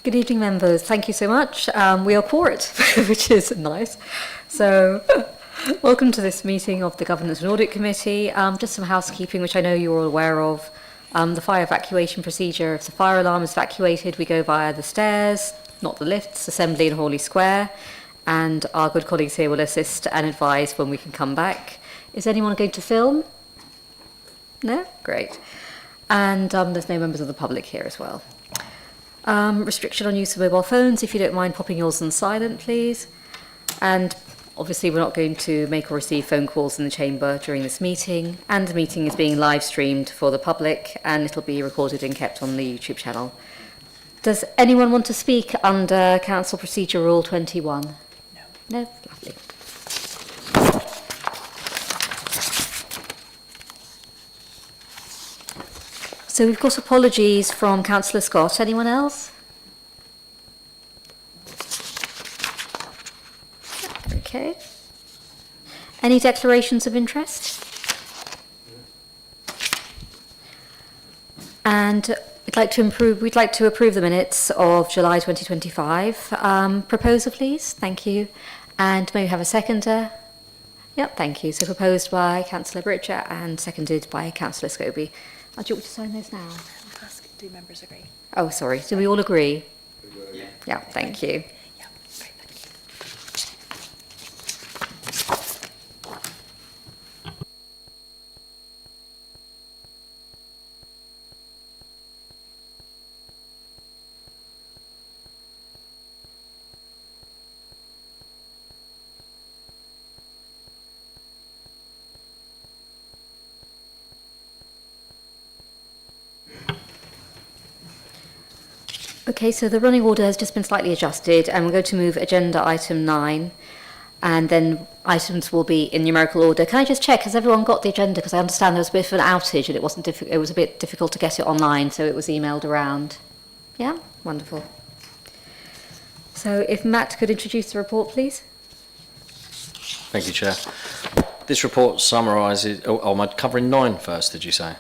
Good evening, members. Thank you so much. We are for it, which is nice. So, welcome to this meeting of the Governance and Audit Committee. Just some housekeeping, which I know you're all aware of. The fire evacuation procedure. If the fire alarm is evacuated, we go via the stairs, not the lifts, Assembly in Hawley Square. And our good colleagues here will assist and advise when we can come back. Is anyone going to film? No? Great. And there's no members of the public here as well. Restriction on use of mobile phones, if you don't mind popping yours on silent, please. And obviously we're not going to make or receive phone calls in the chamber during this meeting, and the meeting is being live streamed for the public, and it'll be recorded and kept on the YouTube channel. Does anyone want to speak under Council Procedure Rule 21? No. No? Lovely. So we've got apologies from Councillor Scott. Anyone else? Okay. Any declarations of interest? And we'd like to approve the minutes of July 2025. Proposer, please. Thank you. And may we have a seconder? Yep, thank you. So proposed by Councillor Britcher and seconded by Councillor Scobie. Do you want me to sign those now? Do members agree? Oh, sorry. Do we all agree? Yeah. Yeah, thank you. Yeah, great, thank you. Okay, so the running order has just been slightly adjusted, and we're going to move agenda item 9, and then items will be in numerical order. Can I just check, has everyone got the agenda? Because I understand there was a bit of an outage and it was a bit difficult to get it online, so it was emailed around. Yeah? Wonderful. So if Matt could introduce the report, please. Thank you, Chair. This report summarises... Oh, am I covering 9 first, did you say?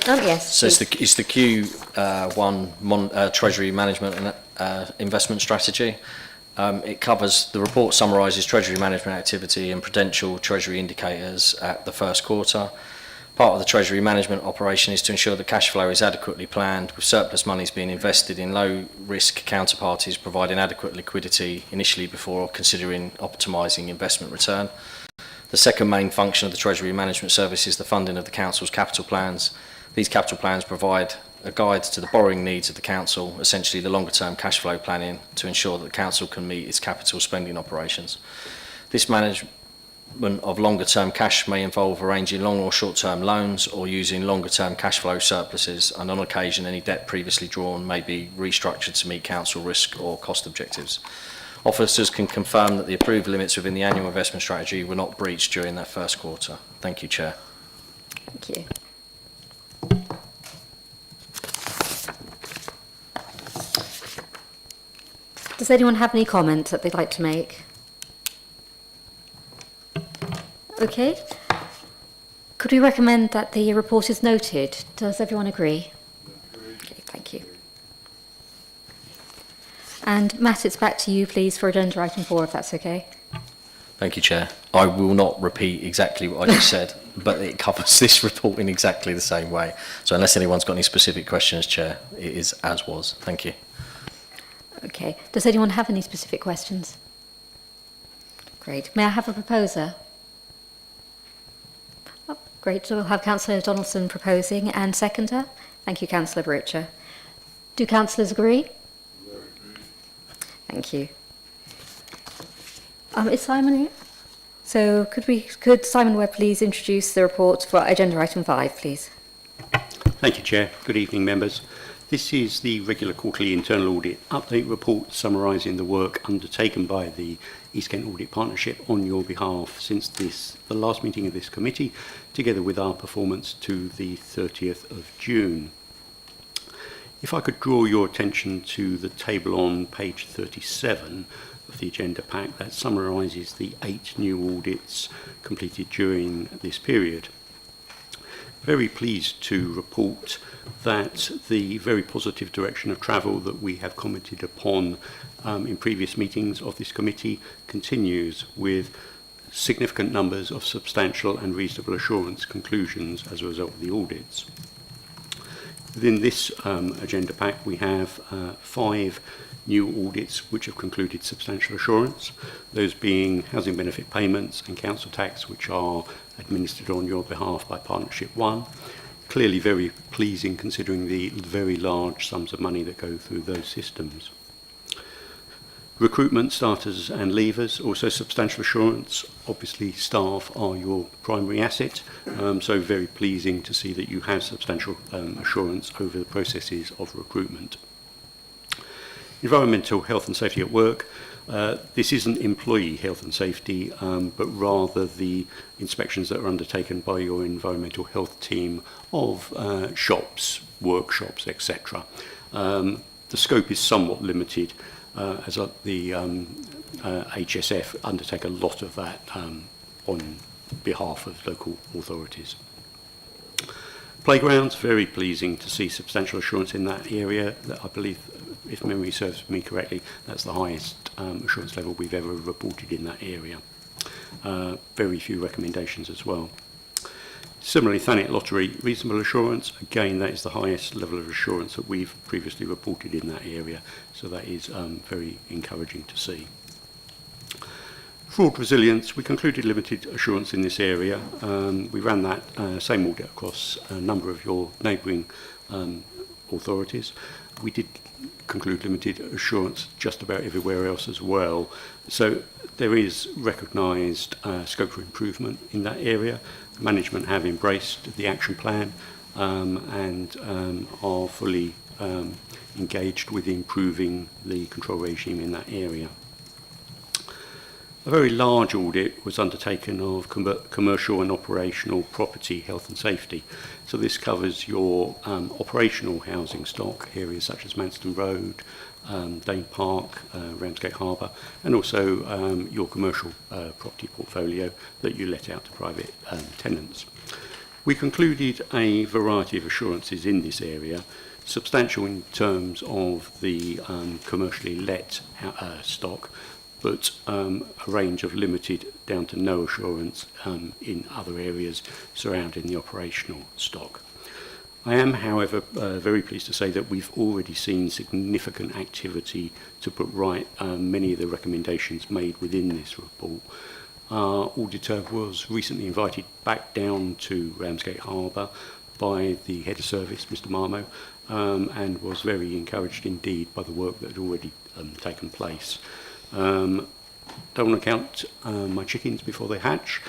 Yes. So it's the Q1 Treasury Management and Investment Strategy. It covers, the report summarises Treasury Management activity and prudential Treasury indicators at the first quarter. Part of the Treasury Management operation is to ensure that cash flow is adequately planned, with surplus monies being invested in low-risk counterparties, providing adequate liquidity initially before considering optimising investment return. The second main function of the Treasury Management Service is the funding of the Council's capital plans. These capital plans provide a guide to the borrowing needs of the Council, essentially the longer-term cash flow planning, to ensure that the Council can meet its capital spending operations. This management of longer-term cash may involve arranging long or short-term loans or using longer-term cash flow surpluses, and on occasion any debt previously drawn may be restructured to meet Council risk or cost objectives. Officers can confirm that the approved limits within the annual investment strategy were not breached during that first quarter. Thank you, Chair. Thank you. Does anyone have any comment that they'd like to make? Okay. Could we recommend that the report is noted? Does everyone agree? Okay, thank you. And Matt, it's back to you, please, for agenda item 4, if that's okay. Thank you, Chair. I will not repeat exactly what I just said, but it covers this report in exactly the same way. So unless anyone's got any specific questions, Chair, it is as was. Thank you. Okay. Does anyone have any specific questions? Great. May I have a proposer? Oh, great. So we'll have Councillor Donaldson proposing and seconder. Thank you, Councillor Britcher. Do councillors agree? Thank you. Is Simon here? So could Simon Webb please introduce the report for agenda item 5, please? Thank you, Chair. Good evening, members. This is the regular quarterly internal audit update report summarising the work undertaken by the East Kent Audit Partnership on your behalf since the last meeting of this committee, together with our performance to the 30th of June. If I could draw your attention to the table on page 37 of the agenda pack that summarises the 8 new audits completed during this period. Very pleased to report that the very positive direction of travel that we have commented upon in previous meetings of this committee continues, with significant numbers of substantial and reasonable assurance conclusions as a result of the audits. Within this agenda pack, we have 5 new audits which have concluded substantial assurance, those being housing benefit payments and council tax, which are administered on your behalf by Partnership 1. Clearly very pleasing considering the very large sums of money that go through those systems. Recruitment, starters and leavers, also substantial assurance. Obviously staff are your primary asset, so very pleasing to see that you have substantial assurance over the processes of recruitment. Environmental health and safety at work. This isn't employee health and safety, but rather the inspections that are undertaken by your environmental health team of shops, workshops, etc. The scope is somewhat limited, as the HSF undertake a lot of that on behalf of local authorities. Playgrounds, very pleasing to see substantial assurance in that area. I believe, if memory serves me correctly, that's the highest assurance level we've ever reported in that area. Very few recommendations as well. Similarly, Thanet Lottery, reasonable assurance. Again, that is the highest level of assurance that we've previously reported in that area, so that is very encouraging to see. Fraud resilience, we concluded limited assurance in this area. We ran that same audit across a number of your neighbouring authorities. We did conclude limited assurance just about everywhere else as well. So there is recognised scope for improvement in that area. Management have embraced the action plan and are fully engaged with improving the control regime in that area. A very large audit was undertaken of commercial and operational property health and safety. So this covers your operational housing stock, areas such as Manston Road, Dane Park, Ramsgate Harbour, and also your commercial property portfolio that you let out to private tenants. We concluded a variety of assurances in this area, substantial in terms of the commercially let stock, but a range of limited down to no assurance in other areas surrounding the operational stock. I am, however, very pleased to say that we've already seen significant activity to put right many of the recommendations made within this report. Our auditor was recently invited back down to Ramsgate Harbour by the head of service, Mr. Marmo, and was very encouraged indeed by the work that had already taken place. Don't want to count my chickens before they hatch,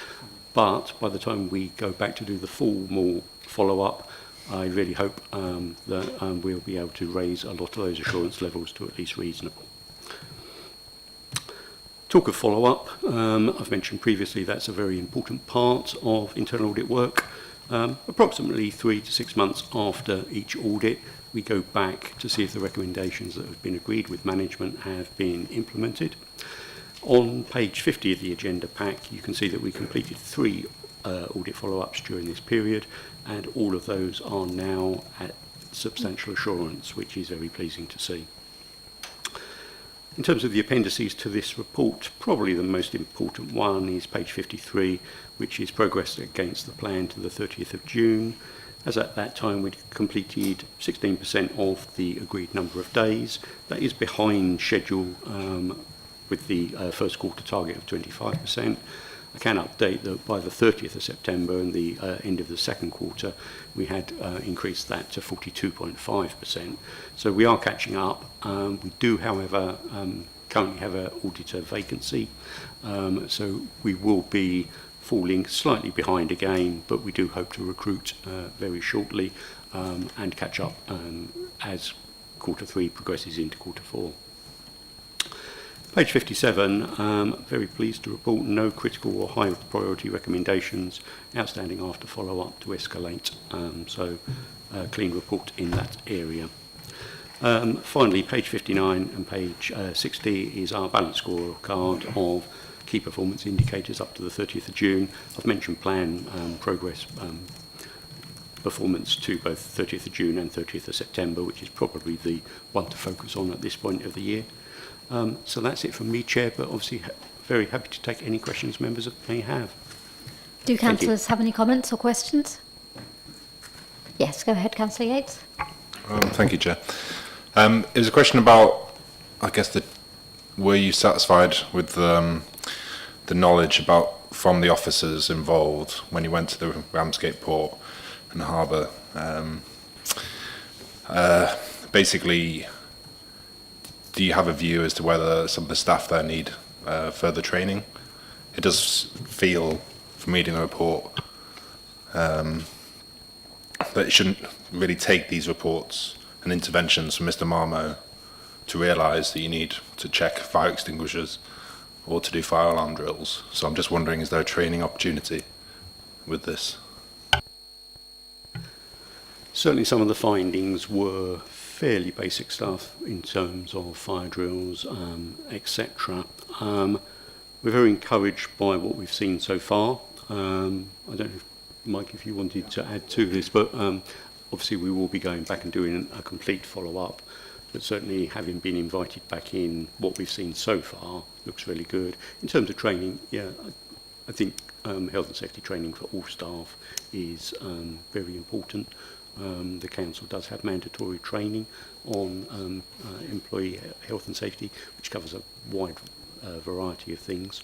but by the time we go back to do the formal follow-up, I really hope that we'll be able to raise a lot of those assurance levels to at least reasonable. Talk of follow-up, I've mentioned previously that's a very important part of internal audit work. Approximately 3 to 6 months after each audit, we go back to see if the recommendations that have been agreed with management have been implemented. On page 50 of the agenda pack, you can see that we completed 3 audit follow-ups during this period, and all of those are now at substantial assurance, which is very pleasing to see. In terms of the appendices to this report, probably the most important one is page 53, which is progress against the plan to the 30th of June. As at that time, we'd completed 16% of the agreed number of days. That is behind schedule with the first quarter target of 25%. I can update that by the 30th of September and the end of the second quarter, we had increased that to 42.5%. So we are catching up. We do, however, currently have an auditor vacancy. So we will be falling slightly behind again, but we do hope to recruit very shortly and catch up as quarter 3 progresses into quarter 4. Page 57, very pleased to report no critical or high priority recommendations outstanding after follow-up to escalate, so a clean report in that area. Finally, page 59 and page 60 is our balance scorecard of key performance indicators up to the 30th of June. I've mentioned plan progress performance to both 30th of June and 30th of September, which is probably the one to focus on at this point of the year. So that's it from me, Chair, but obviously very happy to take any questions members may have. Do councillors have any comments or questions? Yes, go ahead, Councillor Yates. Thank you, Chair. It was a question about, I guess, were you satisfied with the knowledge from the officers involved when you went to the Ramsgate port and harbour? Basically, do you have a view as to whether some of the staff there need further training? It does feel, from reading the report, that it shouldn't really take these reports and interventions from Mr. Marmo to realise that you need to check fire extinguishers or to do fire alarm drills. So I'm just wondering, is there a training opportunity with this? Certainly some of the findings were fairly basic stuff in terms of fire drills, etc. We're very encouraged by what we've seen so far. I don't know, Mike, if you wanted to add to this, but obviously we will be going back and doing a complete follow-up. But certainly having been invited back in, what we've seen so far looks really good. In terms of training, yeah, I think health and safety training for all staff is very important. The council does have mandatory training on employee health and safety, which covers a wide variety of things.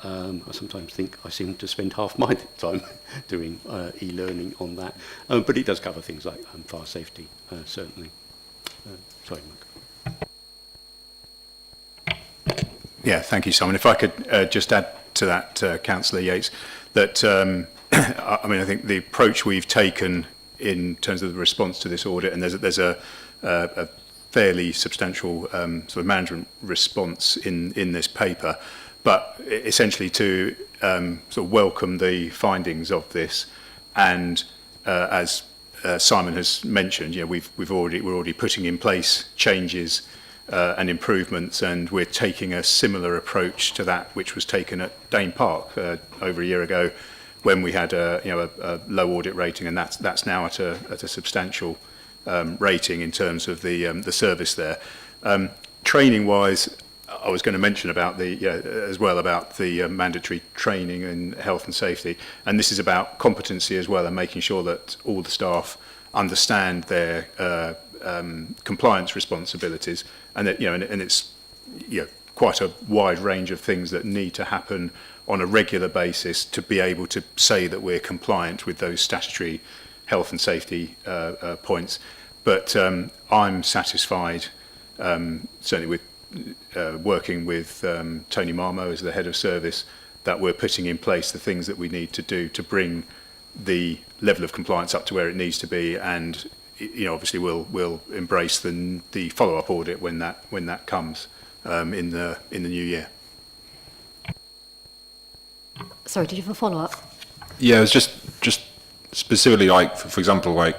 I sometimes think I seem to spend half my time doing e-learning on that, but it does cover things like fire safety, certainly. Sorry, Mike. Yeah, thank you, Simon. If I could just add to that, Councillor Yates, that I mean, I think the approach we've taken in terms of the response to this audit, and there's a fairly substantial sort of management response in this paper, but essentially to sort of welcome the findings of this, and as Simon has mentioned, you know, we're already putting in place changes and improvements, and we're taking a similar approach to that which was taken at Dane Park over a year ago, when we had a low audit rating, and that's now at a substantial rating in terms of the service there. Training wise, I was going to mention about as well about the mandatory training in health and safety, and this is about competency as well, and making sure that all the staff understand their compliance responsibilities, and that and it's quite a wide range of things that need to happen on a regular basis to be able to say that we're compliant with those statutory health and safety points. But I'm satisfied, certainly with working with Tony Marmo as the head of service, that we're putting in place the things that we need to do to bring the level of compliance up to where it needs to be, and obviously we'll embrace the follow-up audit when that comes in the new year. Sorry, did you have a follow-up? Yeah, it was just specifically, like, for example, like,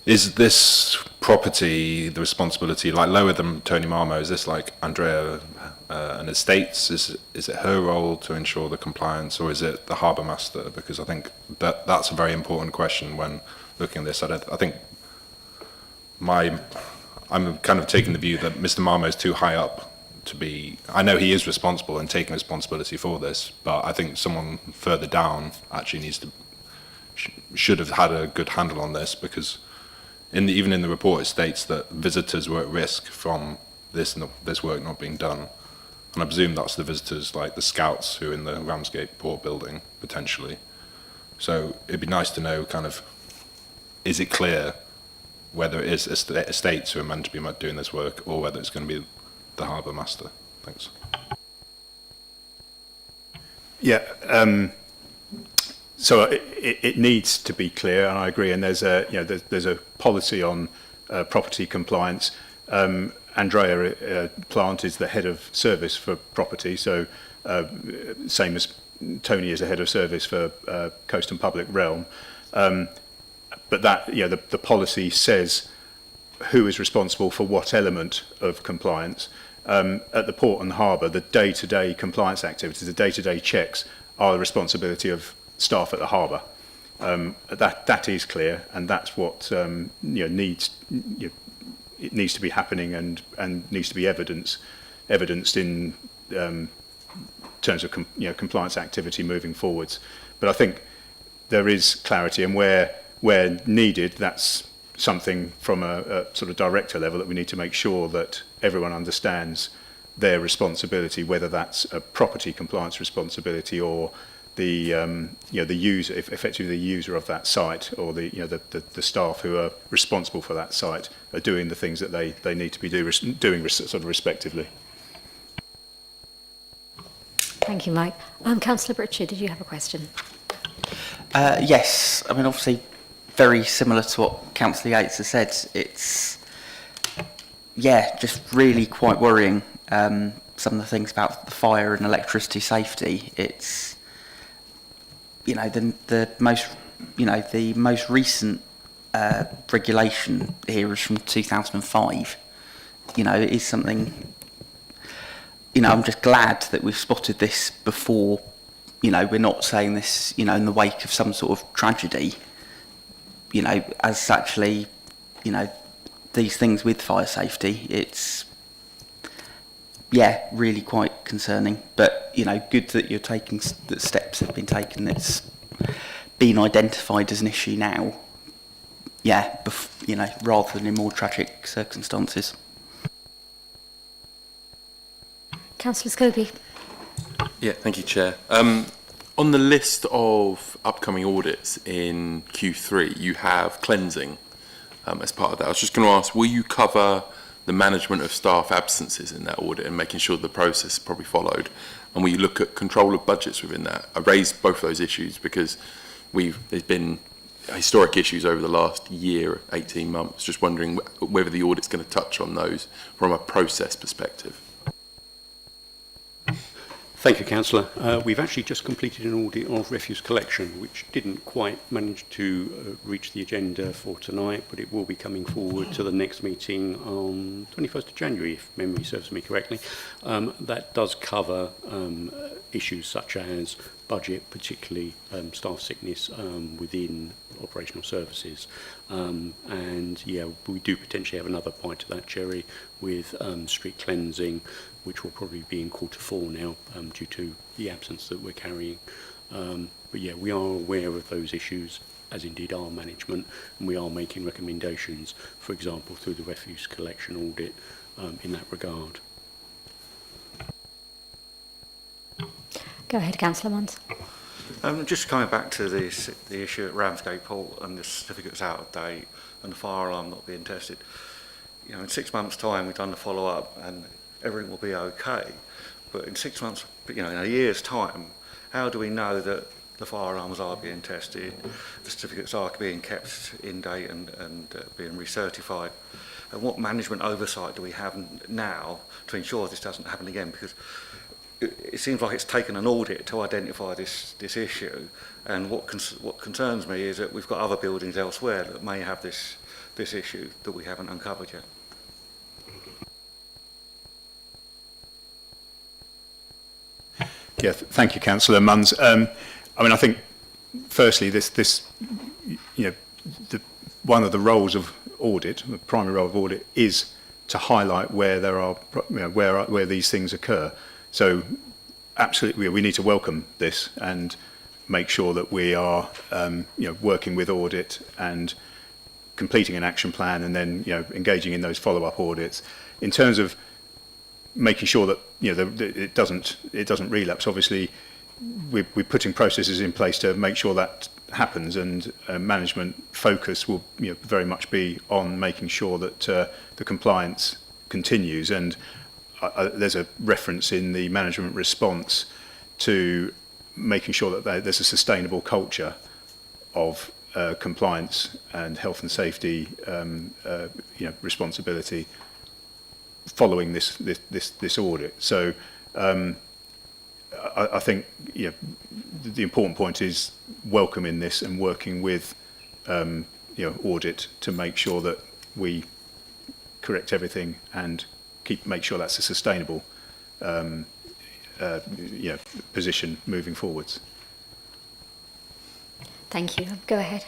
is this property the responsibility, like, lower than Tony Marmo? Is this like Andrea and Estates? Is it her role to ensure the compliance, or is it the harbour master? Because I think that's a very important question when looking at this. I think I'm kind of taking the view that Mr. Marmo is too high up to be. I know he is responsible and taking responsibility for this, but I think someone further down actually should have had a good handle on this, because even in the report it states that visitors were at risk from this work not being done, and I presume that's the visitors, like the scouts who are in the Ramsgate port building potentially. So it'd be nice to know, kind of, is it clear whether it is estates who are meant to be doing this work, or whether it's going to be the harbour master? Thanks. Yeah, so it needs to be clear, and I agree. And there's a policy on property compliance. Andrea Plant is the head of service for property, so same as Tony is the head of service for coast and public realm. But that the policy says who is responsible for what element of compliance. At the port and harbour, the day-to-day compliance activities, the day-to-day checks, are the responsibility of staff at the harbour. That is clear, and that's what needs it needs to be happening and needs to be evidenced in terms of compliance activity moving forwards. But I think there is clarity, and where needed, that's something from a sort of director level that we need to make sure that everyone understands their responsibility, whether that's a property compliance responsibility or the the user, effectively the user of that site, or the staff who are responsible for that site are doing the things that they need to be doing sort of respectively. Thank you, Mike. Councillor Pritchard, did you have a question? Yes, I mean, obviously, very similar to what Councillor Yates has said. It's, yeah, just really quite worrying. Some of the things about the fire and electricity safety. It's, the most recent regulation here is from 2005. It is something. I'm just glad that we've spotted this before. We're not saying this, in the wake of some sort of tragedy. As actually, these things with fire safety, it's, yeah, really quite concerning. But, good that you're taking, that steps have been taken. It's been identified as an issue now. Yeah, rather than in more tragic circumstances. Councillor Scobie. Yeah, thank you, Chair. On the list of upcoming audits in Q3, you have cleansing as part of that. I was just going to ask, will you cover the management of staff absences in that audit and making sure the process is probably followed? And will you look at control of budgets within that? I raised both of those issues because there's been historic issues over the last year, 18 months. Just wondering whether the audit's going to touch on those from a process perspective. Thank you, Councillor. We've actually just completed an audit of refuse collection, which didn't quite manage to reach the agenda for tonight, but it will be coming forward to the next meeting on 21st of January, if memory serves me correctly. That does cover issues such as budget, particularly staff sickness within operational services. And yeah, we do potentially have another bite to that cherry with street cleansing, which will probably be in Q4 now due to the absence that we're carrying. But yeah, we are aware of those issues, as indeed our management, and we are making recommendations, for example, through the refuse collection audit in that regard. Go ahead, Councillor Mons. Just coming back to the issue at Ramsgate Port and the certificates out of date and the fire alarm not being tested. In 6 months' time, we've done the follow-up and everything will be okay. But in 6 months, in a year's time, how do we know that the fire alarms are being tested, the certificates are being kept in date and being recertified? And what management oversight do we have now to ensure this doesn't happen again? Because it seems like it's taken an audit to identify this issue, and what concerns me is that we've got other buildings elsewhere that may have this issue that we haven't uncovered yet. Yeah, thank you, Councillor Munns. I think firstly, one of the roles of audit, the primary role of audit, is to highlight where there are where these things occur. So absolutely, we need to welcome this and make sure that we are working with audit and completing an action plan, and then engaging in those follow-up audits in terms of making sure that it doesn't relapse. Obviously, we're putting processes in place to make sure that happens, and management focus will very much be on making sure that the compliance continues. And there's a reference in the management response to making sure that there's a sustainable culture of compliance and health and safety responsibility following this audit. So I think the important point is welcoming this and working with audit to make sure that we correct everything and make sure that's a sustainable position moving forwards. Thank you. Go ahead.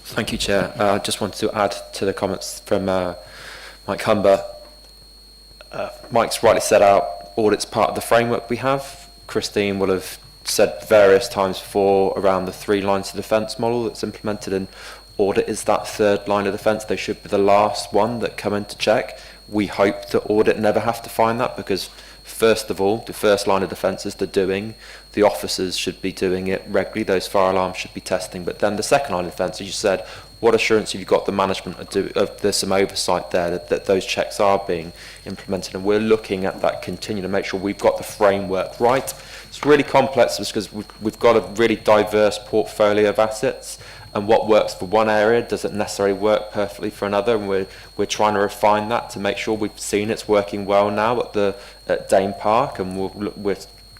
Thank you, Chair. I just wanted to add to the comments from Mike Humber. Mike's rightly set out audit's part of the framework we have. Christine will have said various times before around the 3 lines of defence model that's implemented in audit is that 3rd line of defence. They should be the last one that come in to check. We hope that audit never have to find that, because first of all, the first line of defence is the doing. The officers should be doing it regularly. Those fire alarms should be testing. But then the second line of defence, as you said, what assurance have you got the management of there's some oversight there that those checks are being implemented? And we're looking at that continue to make sure we've got the framework right. It's really complex because we've got a really diverse portfolio of assets, and what works for one area doesn't necessarily work perfectly for another, and we're trying to refine that to make sure we've seen it's working well now at Dane Park, and we're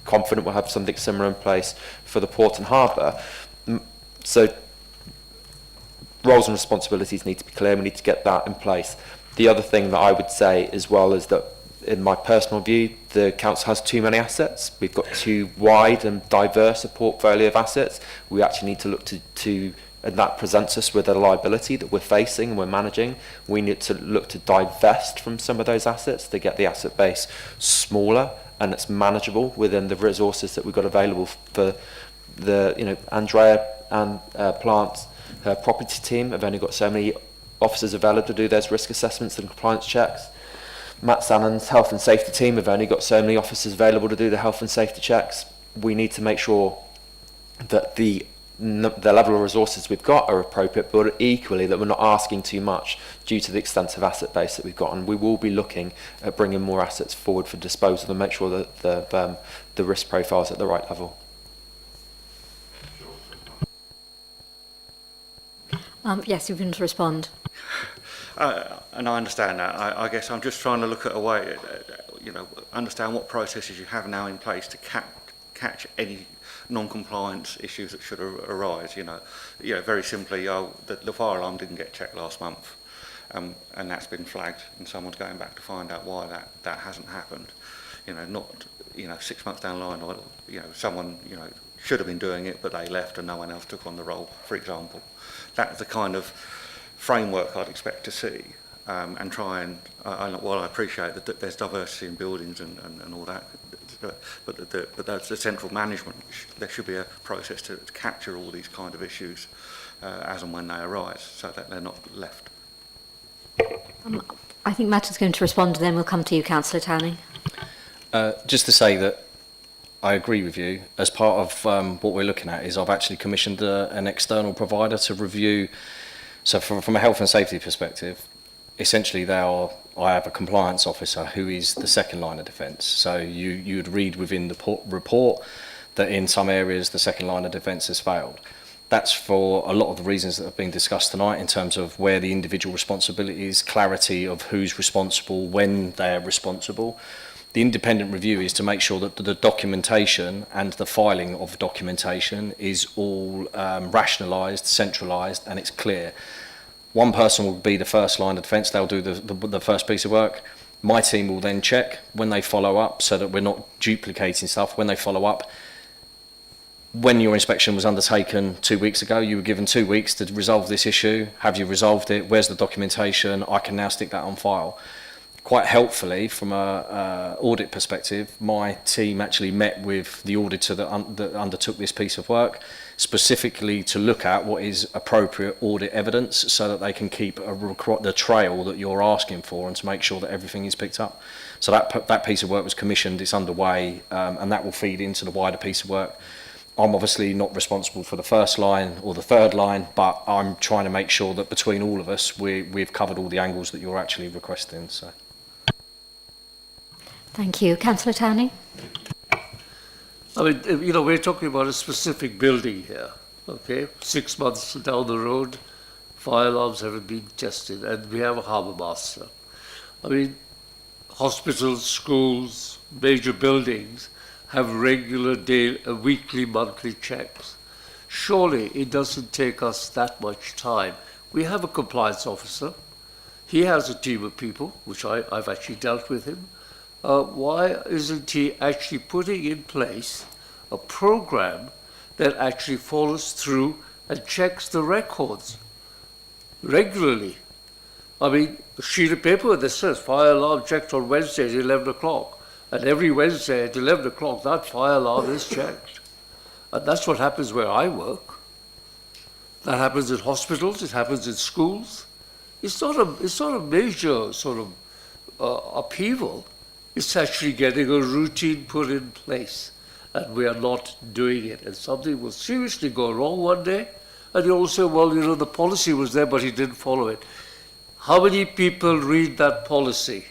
confident we'll have something similar in place for the Port and Harbour. So roles and responsibilities need to be clear. We need to get that in place. The other thing that I would say as well is that, in my personal view, the council has too many assets. We've got too wide and diverse a portfolio of assets. We actually need to look to and that presents us with a liability that we're facing and we're managing. We need to look to divest from some of those assets to get the asset base smaller and it's manageable within the resources that we've got available for the, Andrea and Plant's property team have only got so many officers available to do those risk assessments and compliance checks. Matt Sannon's health and safety team have only got so many officers available to do the health and safety checks. We need to make sure that the level of resources we've got are appropriate, but equally that we're not asking too much due to the extensive asset base that we've got. And we will be looking at bringing more assets forward for disposal and make sure that the risk profile is at the right level. Yes, you can respond. And I understand that. I guess I'm just trying to look at a way, understand what processes you have now in place to catch any non-compliance issues that should arise. Very simply, the fire alarm didn't get checked last month, and that's been flagged, and someone's going back to find out why that hasn't happened. Not 6 months down the line, or someone should have been doing it, but they left and no one else took on the role, for example. That's the kind of framework I'd expect to see, and try and, while I appreciate that there's diversity in buildings and all that, but that's the central management. There should be a process to capture all these kind of issues as and when they arise, so that they're not left. I think Matt is going to respond, and then we'll come to you, Councillor Towning. Just to say that I agree with you. As part of what we're looking at is I've actually commissioned an external provider to review. So from a health and safety perspective, essentially I have a compliance officer who is the second line of defence. So you'd read within the report that in some areas the second line of defence has failed. That's for a lot of the reasons that have been discussed tonight in terms of where the individual responsibilities, clarity of who's responsible, when they're responsible. The independent review is to make sure that the documentation and the filing of documentation is all rationalised, centralised, and it's clear. One person will be the first line of defence, they'll do the first piece of work. My team will then check when they follow up so that we're not duplicating stuff. When they follow up, when your inspection was undertaken 2 weeks ago, you were given 2 weeks to resolve this issue. Have you resolved it? Where's the documentation? I can now stick that on file. Quite helpfully, from a audit perspective, my team actually met with the auditor that undertook this piece of work, specifically to look at what is appropriate audit evidence so that they can keep the trail that you're asking for and to make sure that everything is picked up. So that piece of work was commissioned, it's underway, and that will feed into the wider piece of work. I'm obviously not responsible for the first line or the third line, but I'm trying to make sure that between all of us, we've covered all the angles that you're actually requesting. So. Thank you. Councillor Towning? I mean, we're talking about a specific building here, okay? 6 months down the road, fire alarms haven't been tested, and we have a harbour master. I mean, hospitals, schools, major buildings have regular weekly, monthly checks. Surely it doesn't take us that much time. We have a compliance officer. He has a team of people, which I've actually dealt with him. Why isn't he actually putting in place a program that actually follows through and checks the records regularly. I mean, a sheet of paper that says fire alarm checked on Wednesday at 11 o'clock. And every Wednesday at 11 o'clock, that fire alarm is checked. And that's what happens where I work. That happens in hospitals, it happens in schools. It's not a major sort of upheaval. It's actually getting a routine put in place. And we are not doing it. And something will seriously go wrong one day. And you all say, well, you know, the policy was there, but he didn't follow it. How many people read that policy?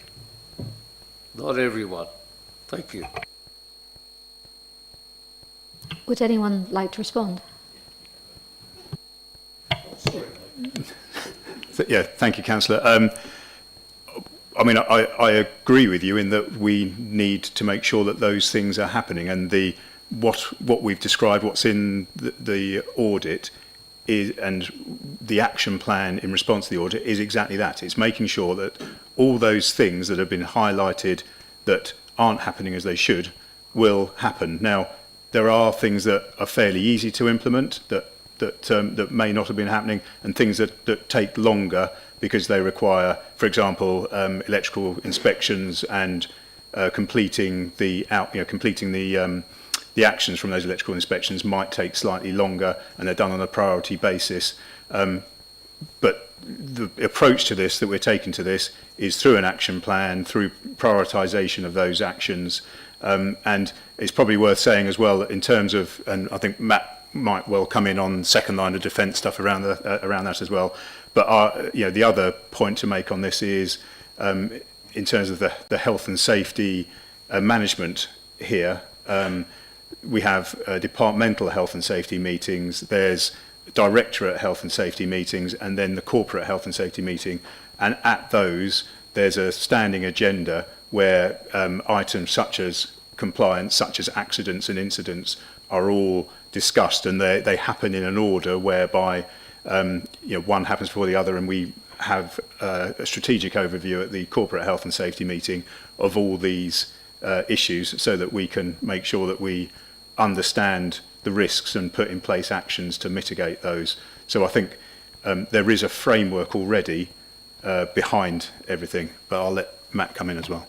Not everyone. Thank you. Would anyone like to respond? Yeah, thank you, Councillor. I mean, I agree with you in that we need to make sure that those things are happening, and what we've described, what's in the audit, is, and the action plan in response to the audit is exactly that. It's making sure that all those things that have been highlighted that aren't happening as they should will happen. Now, there are things that are fairly easy to implement that may not have been happening, and things that take longer because they require, for example, electrical inspections and completing the actions from those electrical inspections might take slightly longer, and they're done on a priority basis. But the approach to this that we're taking to this is through an action plan, through prioritisation of those actions, and it's probably worth saying as well that in terms of, and I think Matt might well come in on second line of defence stuff around that as well. But the other point to make on this is in terms of the health and safety management here. We have departmental health and safety meetings. There's directorate health and safety meetings, and then the corporate health and safety meeting. And at those, there's a standing agenda where items such as compliance, such as accidents and incidents, are all discussed, and they happen in an order whereby one happens before the other, and we have a strategic overview at the corporate health and safety meeting of all these issues, so that we can make sure that we understand the risks and put in place actions to mitigate those. So I think there is a framework already behind everything, but I'll let Matt come in as well.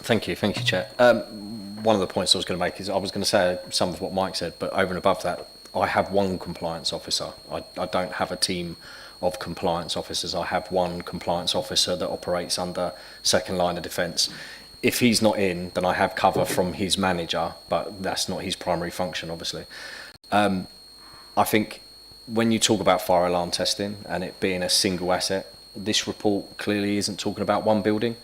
Thank you, Chair. One of the points I was going to make is I was going to say some of what Mike said, but over and above that, I have one compliance officer. I don't have a team of compliance officers. I have one compliance officer that operates under second line of defence. If he's not in, then I have cover from his manager, but that's not his primary function, obviously. I think when you talk about fire alarm testing and it being a single asset, this report clearly isn't talking about one building.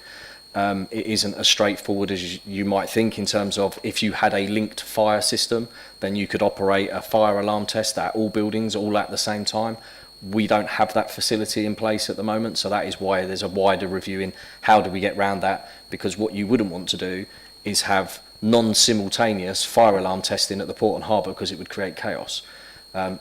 It isn't as straightforward as you might think in terms of if you had a linked fire system, then you could operate a fire alarm test at all buildings all at the same time. We don't have that facility in place at the moment, so that is why there's a wider review in how do we get around that, because what you wouldn't want to do is have non-simultaneous fire alarm testing at the Port and Harbour, because it would create chaos.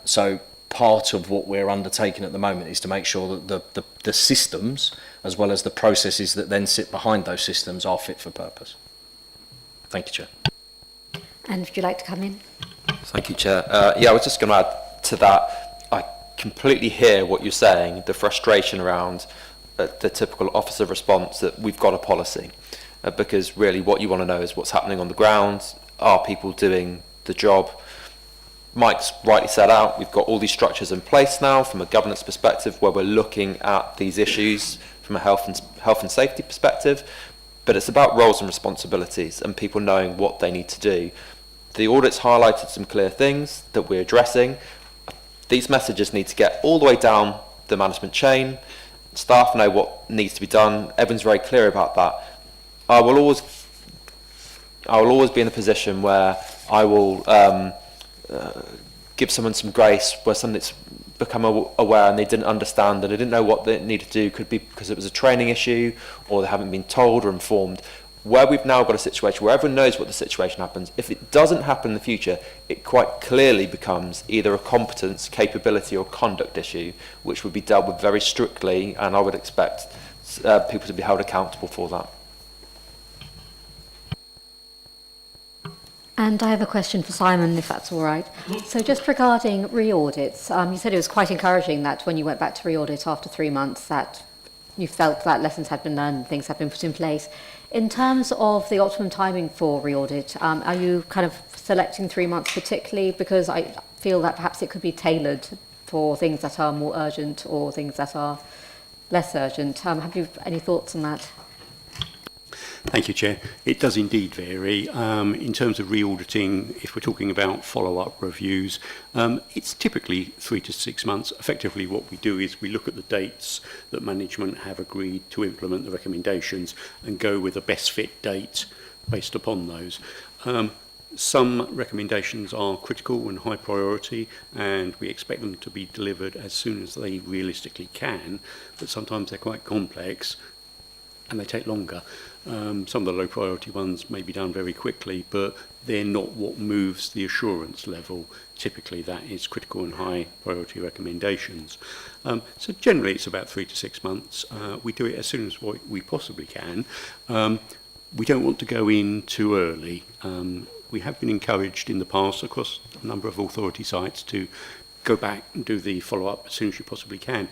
So part of what we're undertaking at the moment is to make sure that the systems, as well as the processes that then sit behind those systems, are fit for purpose. Thank you, Chair. And would you like to come in? Thank you, Chair. I was just going to add to that. I completely hear what you're saying, the frustration around the typical officer response that we've got a policy. Because really what you want to know is what's happening on the ground. Are people doing the job? Mike's rightly set out, we've got all these structures in place now from a governance perspective where we're looking at these issues from a health and safety perspective, but it's about roles and responsibilities and people knowing what they need to do. The audit's highlighted some clear things that we're addressing. These messages need to get all the way down the management chain. Staff know what needs to be done. Everyone's very clear about that. I will always be in a position where I will give someone some grace where something's become aware and they didn't understand and they didn't know what they needed to do. Could be because it was a training issue or they haven't been told or informed. Where we've now got a situation where everyone knows what the situation happens, if it doesn't happen in the future, it quite clearly becomes either a competence, capability or conduct issue, which would be dealt with very strictly, and I would expect people to be held accountable for that. And I have a question for Simon, if that's all right. So just regarding re-audits, you said it was quite encouraging that when you went back to re-audit after 3 months that you felt that lessons had been learned and things had been put in place. In terms of the optimum timing for re-audit, are you kind of selecting 3 months particularly? Because I feel that perhaps it could be tailored for things that are more urgent or things that are less urgent. Have you any thoughts on that? Thank you, Chair. It does indeed vary. In terms of re-auditing, if we're talking about follow-up reviews, it's typically 3 to 6 months. Effectively, what we do is we look at the dates that management have agreed to implement the recommendations and go with a best fit date based upon those. Some recommendations are critical and high priority, and we expect them to be delivered as soon as they realistically can, but sometimes they're quite complex and they take longer. Some of the low priority ones may be done very quickly, but they're not what moves the assurance level. Typically that is critical and high priority recommendations. So generally it's about 3 to 6 months. We do it as soon as we possibly can. We don't want to go in too early. We have been encouraged in the past across a number of authority sites to go back and do the follow-up as soon as you possibly can.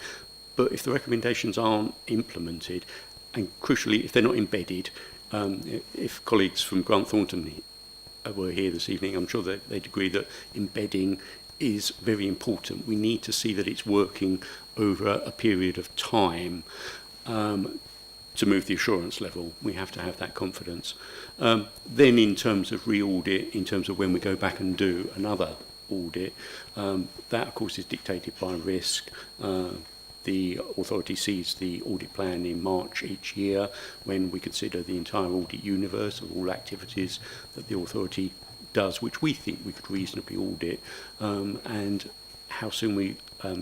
But if the recommendations aren't implemented, and crucially, if they're not embedded, if colleagues from Grant Thornton were here this evening, I'm sure that they'd agree that embedding is very important. We need to see that it's working over a period of time to move the assurance level. We have to have that confidence. Then in terms of re-audit, in terms of when we go back and do another audit, that of course is dictated by risk. The authority sees the audit plan in March each year when we consider the entire audit universe of all activities that the authority does, which we think we could reasonably audit, and how soon we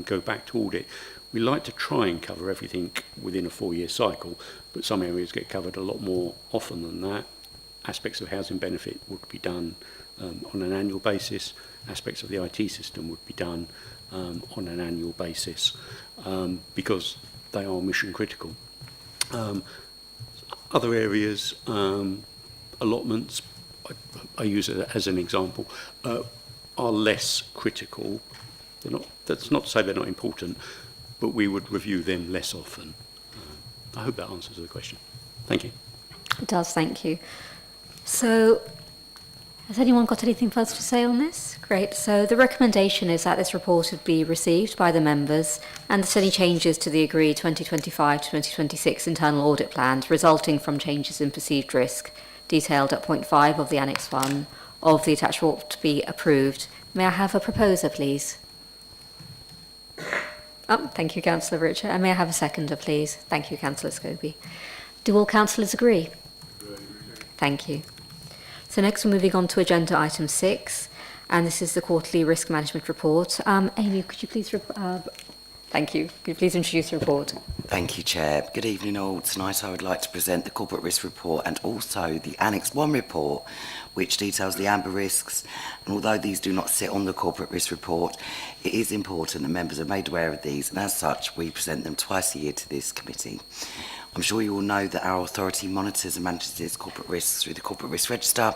go back to audit. We like to try and cover everything within a 4-year cycle, but some areas get covered a lot more often than that. Aspects of housing benefit would be done on an annual basis. Aspects of the IT system would be done on an annual basis because they are mission critical. Other areas, allotments, I use it as an example, are less critical. That's not to say they're not important, but we would review them less often. I hope that answers the question. Thank you. It does, thank you. So, has anyone got anything else to say on this? Great. So the recommendation is that this report would be received by the members and that any changes to the agreed 2025 to 2026 internal audit plans resulting from changes in perceived risk, detailed at point 5 of the Annex 1 of the attached report, to be approved. May I have a proposer, please? Thank you, Councillor Richard. And may I have a seconder, please? Thank you, Councillor Scobie. Do all councillors agree? Thank you. So next we're moving on to agenda item 6, and this is the quarterly risk management report. Amy, could you please, thank you. Could you please introduce the report? Thank you, Chair. Good evening all. Tonight I would like to present the corporate risk report and also the Annex 1 report, which details the amber risks. And although these do not sit on the corporate risk report, it is important that members are made aware of these, and as such we present them twice a year to this committee. I'm sure you all know that our authority monitors and manages its corporate risks through the Corporate Risk Register.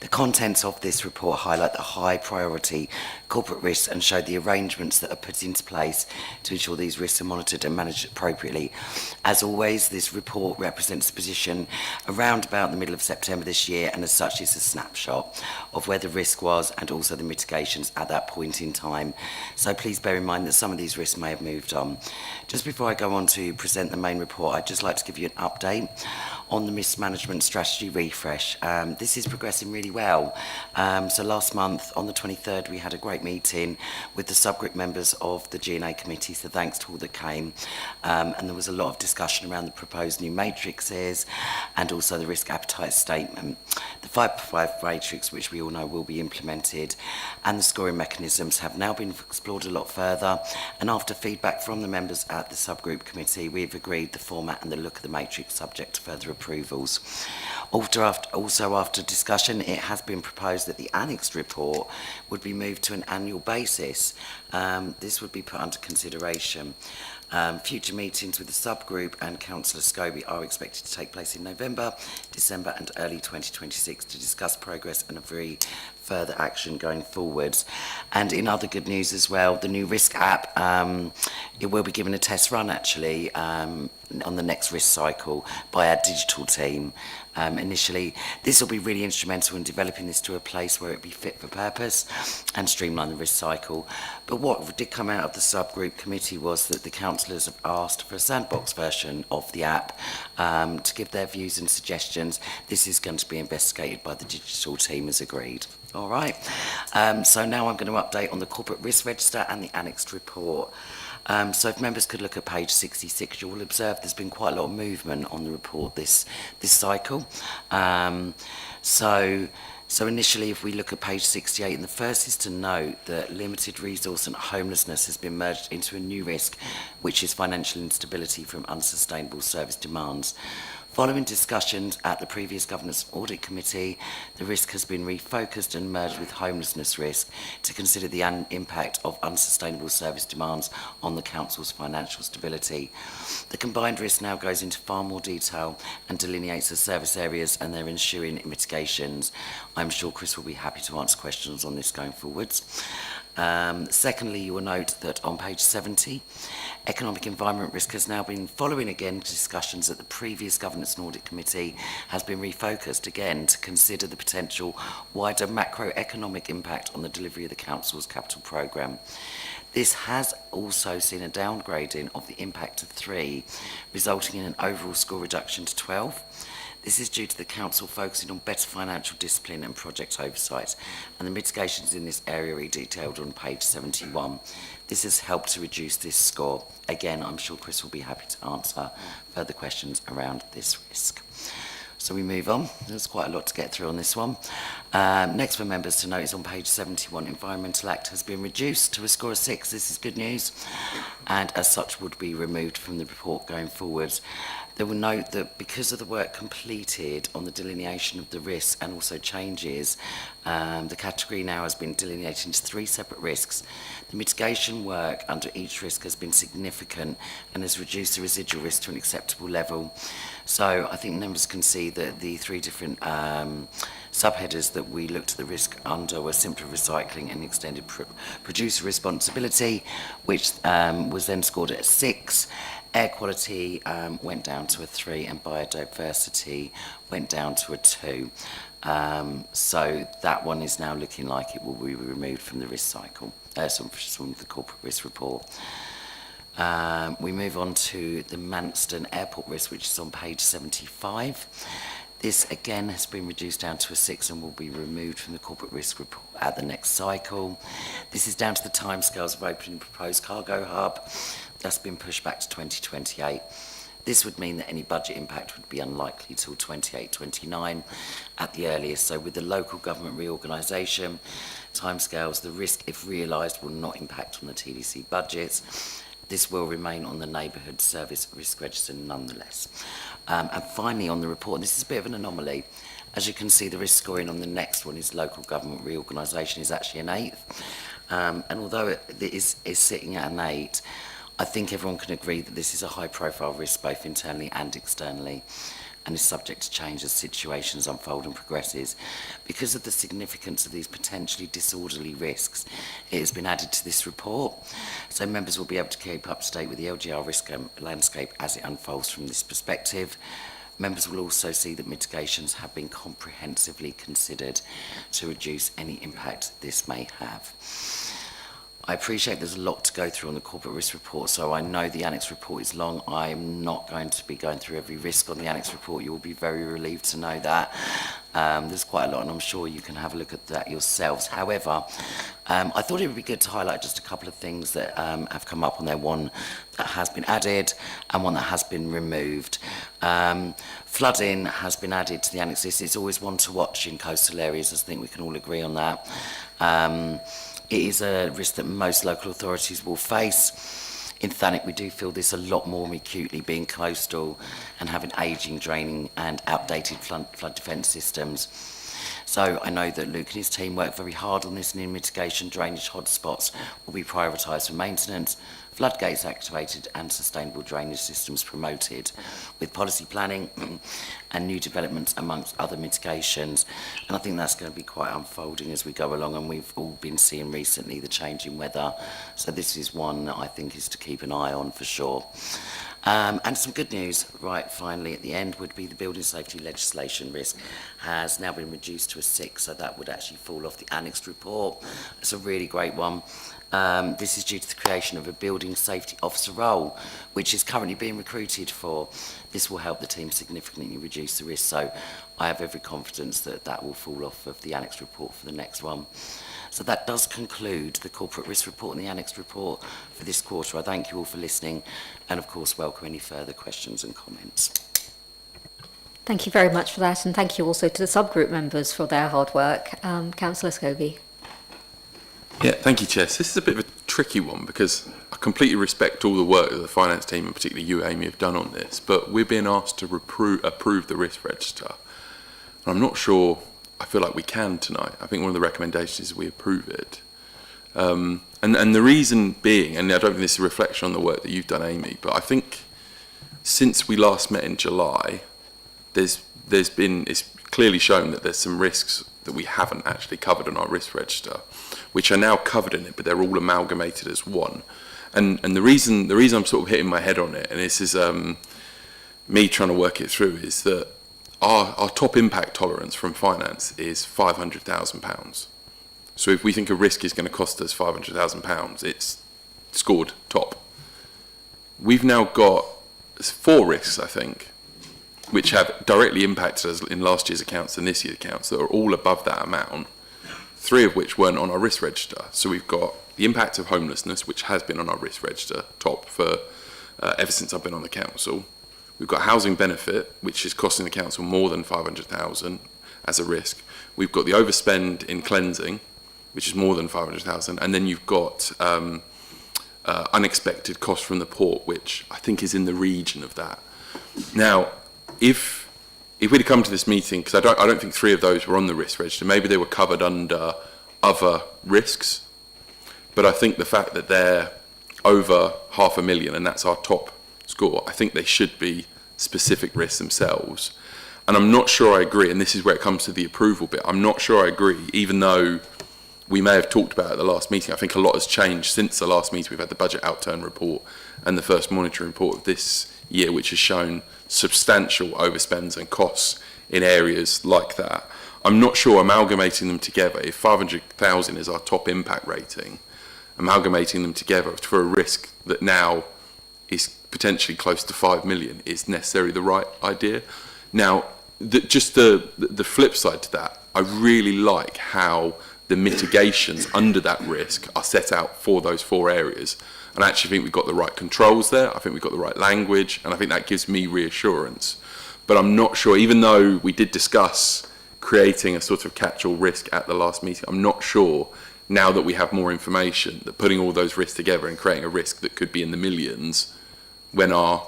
The contents of this report highlight the high priority corporate risks and show the arrangements that are put into place to ensure these risks are monitored and managed appropriately. As always, this report represents the position around about the middle of September this year, and as such it's a snapshot of where the risk was and also the mitigations at that point in time. So please bear in mind that some of these risks may have moved on. Just before I go on to present the main report, I'd just like to give you an update on the risk management strategy refresh. This is progressing really well. So last month on the 23rd we had a great meeting with the subgroup members of the G&A committee, so thanks to all that came, and there was a lot of discussion around the proposed new matrices and also the risk appetite statement. The 5x5 matrix, which we all know will be implemented, and the scoring mechanisms have now been explored a lot further, and after feedback from the members at the subgroup committee we've agreed the format and the look of the matrix subject to further approvals. Also after discussion it has been proposed that the annexed report would be moved to an annual basis. This would be put under consideration. Future meetings with the subgroup and Councillor Scobie are expected to take place in November, December and early 2026 to discuss progress and agree further action going forwards. And in other good news as well, the new risk app, it will be given a test run actually on the next risk cycle by our digital team. Initially, this will be really instrumental in developing this to a place where it be fit for purpose and streamline the risk cycle. But what did come out of the subgroup committee was that the councillors have asked for a sandbox version of the app to give their views and suggestions. This is going to be investigated by the digital team as agreed. All right. So now I'm going to update on the corporate risk register and the annexed report. So if members could look at page 66, you will observe there's been quite a lot of movement on the report this cycle. So initially, if we look at page 68, and the first is to note that limited resource and homelessness has been merged into a new risk, which is financial instability from unsustainable service demands. Following discussions at the previous Governance Audit Committee, the risk has been refocused and merged with homelessness risk to consider the impact of unsustainable service demands on the Council's financial stability. The combined risk now goes into far more detail and delineates the service areas and their ensuing mitigations. I'm sure Chris will be happy to answer questions on this going forwards. Secondly, you will note that on page 70, economic environment risk has now been, following again discussions at the previous Governance and Audit Committee, has been refocused again to consider the potential wider macroeconomic impact on the delivery of the Council's capital programme. This has also seen a downgrading of the impact to 3, resulting in an overall score reduction to 12. This is due to the Council focusing on better financial discipline and project oversight, and the mitigations in this area are detailed on page 71. This has helped to reduce this score. Again, I'm sure Chris will be happy to answer further questions around this risk. So we move on. There's quite a lot to get through on this one. Next for members to note is on page 71, Environmental Act has been reduced to a score of 6. This is good news, and as such would be removed from the report going forward. They will note that because of the work completed on the delineation of the risks and also changes, the category now has been delineated into 3 separate risks. The mitigation work under each risk has been significant and has reduced the residual risk to an acceptable level. So I think members can see that the 3 different subheaders that we looked at the risk under were simpler recycling and extended producer responsibility, which was then scored at a 6. Air quality went down to a 3 and biodiversity went down to a 2. So that one is now looking like it will be removed from the risk cycle, from the corporate risk report. We move on to the Manston Airport risk, which is on page 75. This again has been reduced down to a 6 and will be removed from the corporate risk report at the next cycle. This is down to the timescales of opening the proposed cargo hub. That's been pushed back to 2028. This would mean that any budget impact would be unlikely till 28-29 at the earliest. So with the local government reorganisation timescales, the risk, if realised, will not impact on the TDC budgets. This will remain on the neighbourhood service risk register nonetheless. And finally on the report, this is a bit of an anomaly. As you can see, the risk scoring on the next one is local government reorganisation is actually an 8. And although it is sitting at an 8, I think everyone can agree that this is a high-profile risk both internally and externally, and is subject to change as situations unfold and progresses. Because of the significance of these potentially disorderly risks, it has been added to this report, so members will be able to keep up to date with the LGR risk landscape as it unfolds from this perspective. Members will also see that mitigations have been comprehensively considered to reduce any impact this may have. I appreciate there's a lot to go through on the corporate risk report, so I know the annex report is long. I'm not going to be going through every risk on the annex report. You will be very relieved to know that. There's quite a lot, and I'm sure you can have a look at that yourselves. However, I thought it would be good to highlight just a couple of things that have come up on there. One that has been added and one that has been removed. Flooding has been added to the annex list. It's always one to watch in coastal areas. I think we can all agree on that. It is a risk that most local authorities will face. In Thanet, we do feel this a lot more acutely, being coastal and having ageing, draining and outdated flood defence systems. So I know that Luke and his team work very hard on this, and in mitigation, drainage hotspots will be prioritised for maintenance. floodgates activated and sustainable drainage systems promoted, with policy planning and new developments amongst other mitigations. And I think that's going to be quite unfolding as we go along, and we've all been seeing recently the change in weather. So this is one that I think is to keep an eye on for sure. And some good news, right, finally at the end, would be the building safety legislation risk has now been reduced to a 6, so that would actually fall off the annexed report. It's a really great one. This is due to the creation of a building safety officer role, which is currently being recruited for. This will help the team significantly reduce the risk, so I have every confidence that that will fall off of the annexed report for the next one. So that does conclude the corporate risk report and the annexed report for this quarter. I thank you all for listening and of course welcome any further questions and comments. Thank you very much for that, and thank you also to the subgroup members for their hard work. Councillor Scobie. Yeah, thank you, Chair. So this is a bit of a tricky one because I completely respect all the work that the finance team, and particularly you, Amy, have done on this, but we're being asked to approve the risk register. And I'm not sure I feel like we can tonight. I think one of the recommendations is we approve it. And the reason being, and I don't think this is a reflection on the work that you've done, Amy, but I think since we last met in July, it's clearly shown that there's some risks that we haven't actually covered on our risk register, which are now covered in it, but they're all amalgamated as one. And the reason I'm sort of hitting my head on it, and this is me trying to work it through, is that our top impact tolerance from finance is £500,000. So if we think a risk is going to cost us £500,000, it's scored top. We've now got 4 risks, I think, which have directly impacted us in last year's accounts and this year's accounts that are all above that amount, 3 of which weren't on our risk register. So we've got the impact of homelessness, which has been on our risk register, top for ever since I've been on the council. We've got housing benefit, which is costing the council more than 500,000 as a risk. We've got the overspend in cleansing, which is more than 500,000. And then you've got unexpected costs from the port, which I think is in the region of that. Now, if we'd have come to this meeting, because I don't think 3 of those were on the risk register, maybe they were covered under other risks. But I think the fact that they're over £500,000, and that's our top score, I think they should be specific risks themselves. And I'm not sure I agree, and this is where it comes to the approval bit, I'm not sure I agree, even though we may have talked about it at the last meeting. I think a lot has changed since the last meeting. We've had the budget outturn report and the first monitoring report of this year, which has shown substantial overspends and costs in areas like that. I'm not sure amalgamating them together, if 500,000 is our top impact rating, amalgamating them together for a risk that now is potentially close to 5 million is necessarily the right idea. Now, the flip side to that, I really like how the mitigations under that risk are set out for those 4 areas. And I actually think we've got the right controls there, I think we've got the right language, and I think that gives me reassurance. But I'm not sure, even though we did discuss creating a sort of catch-all risk at the last meeting, I'm not sure, now that we have more information, that putting all those risks together and creating a risk that could be in the millions, when our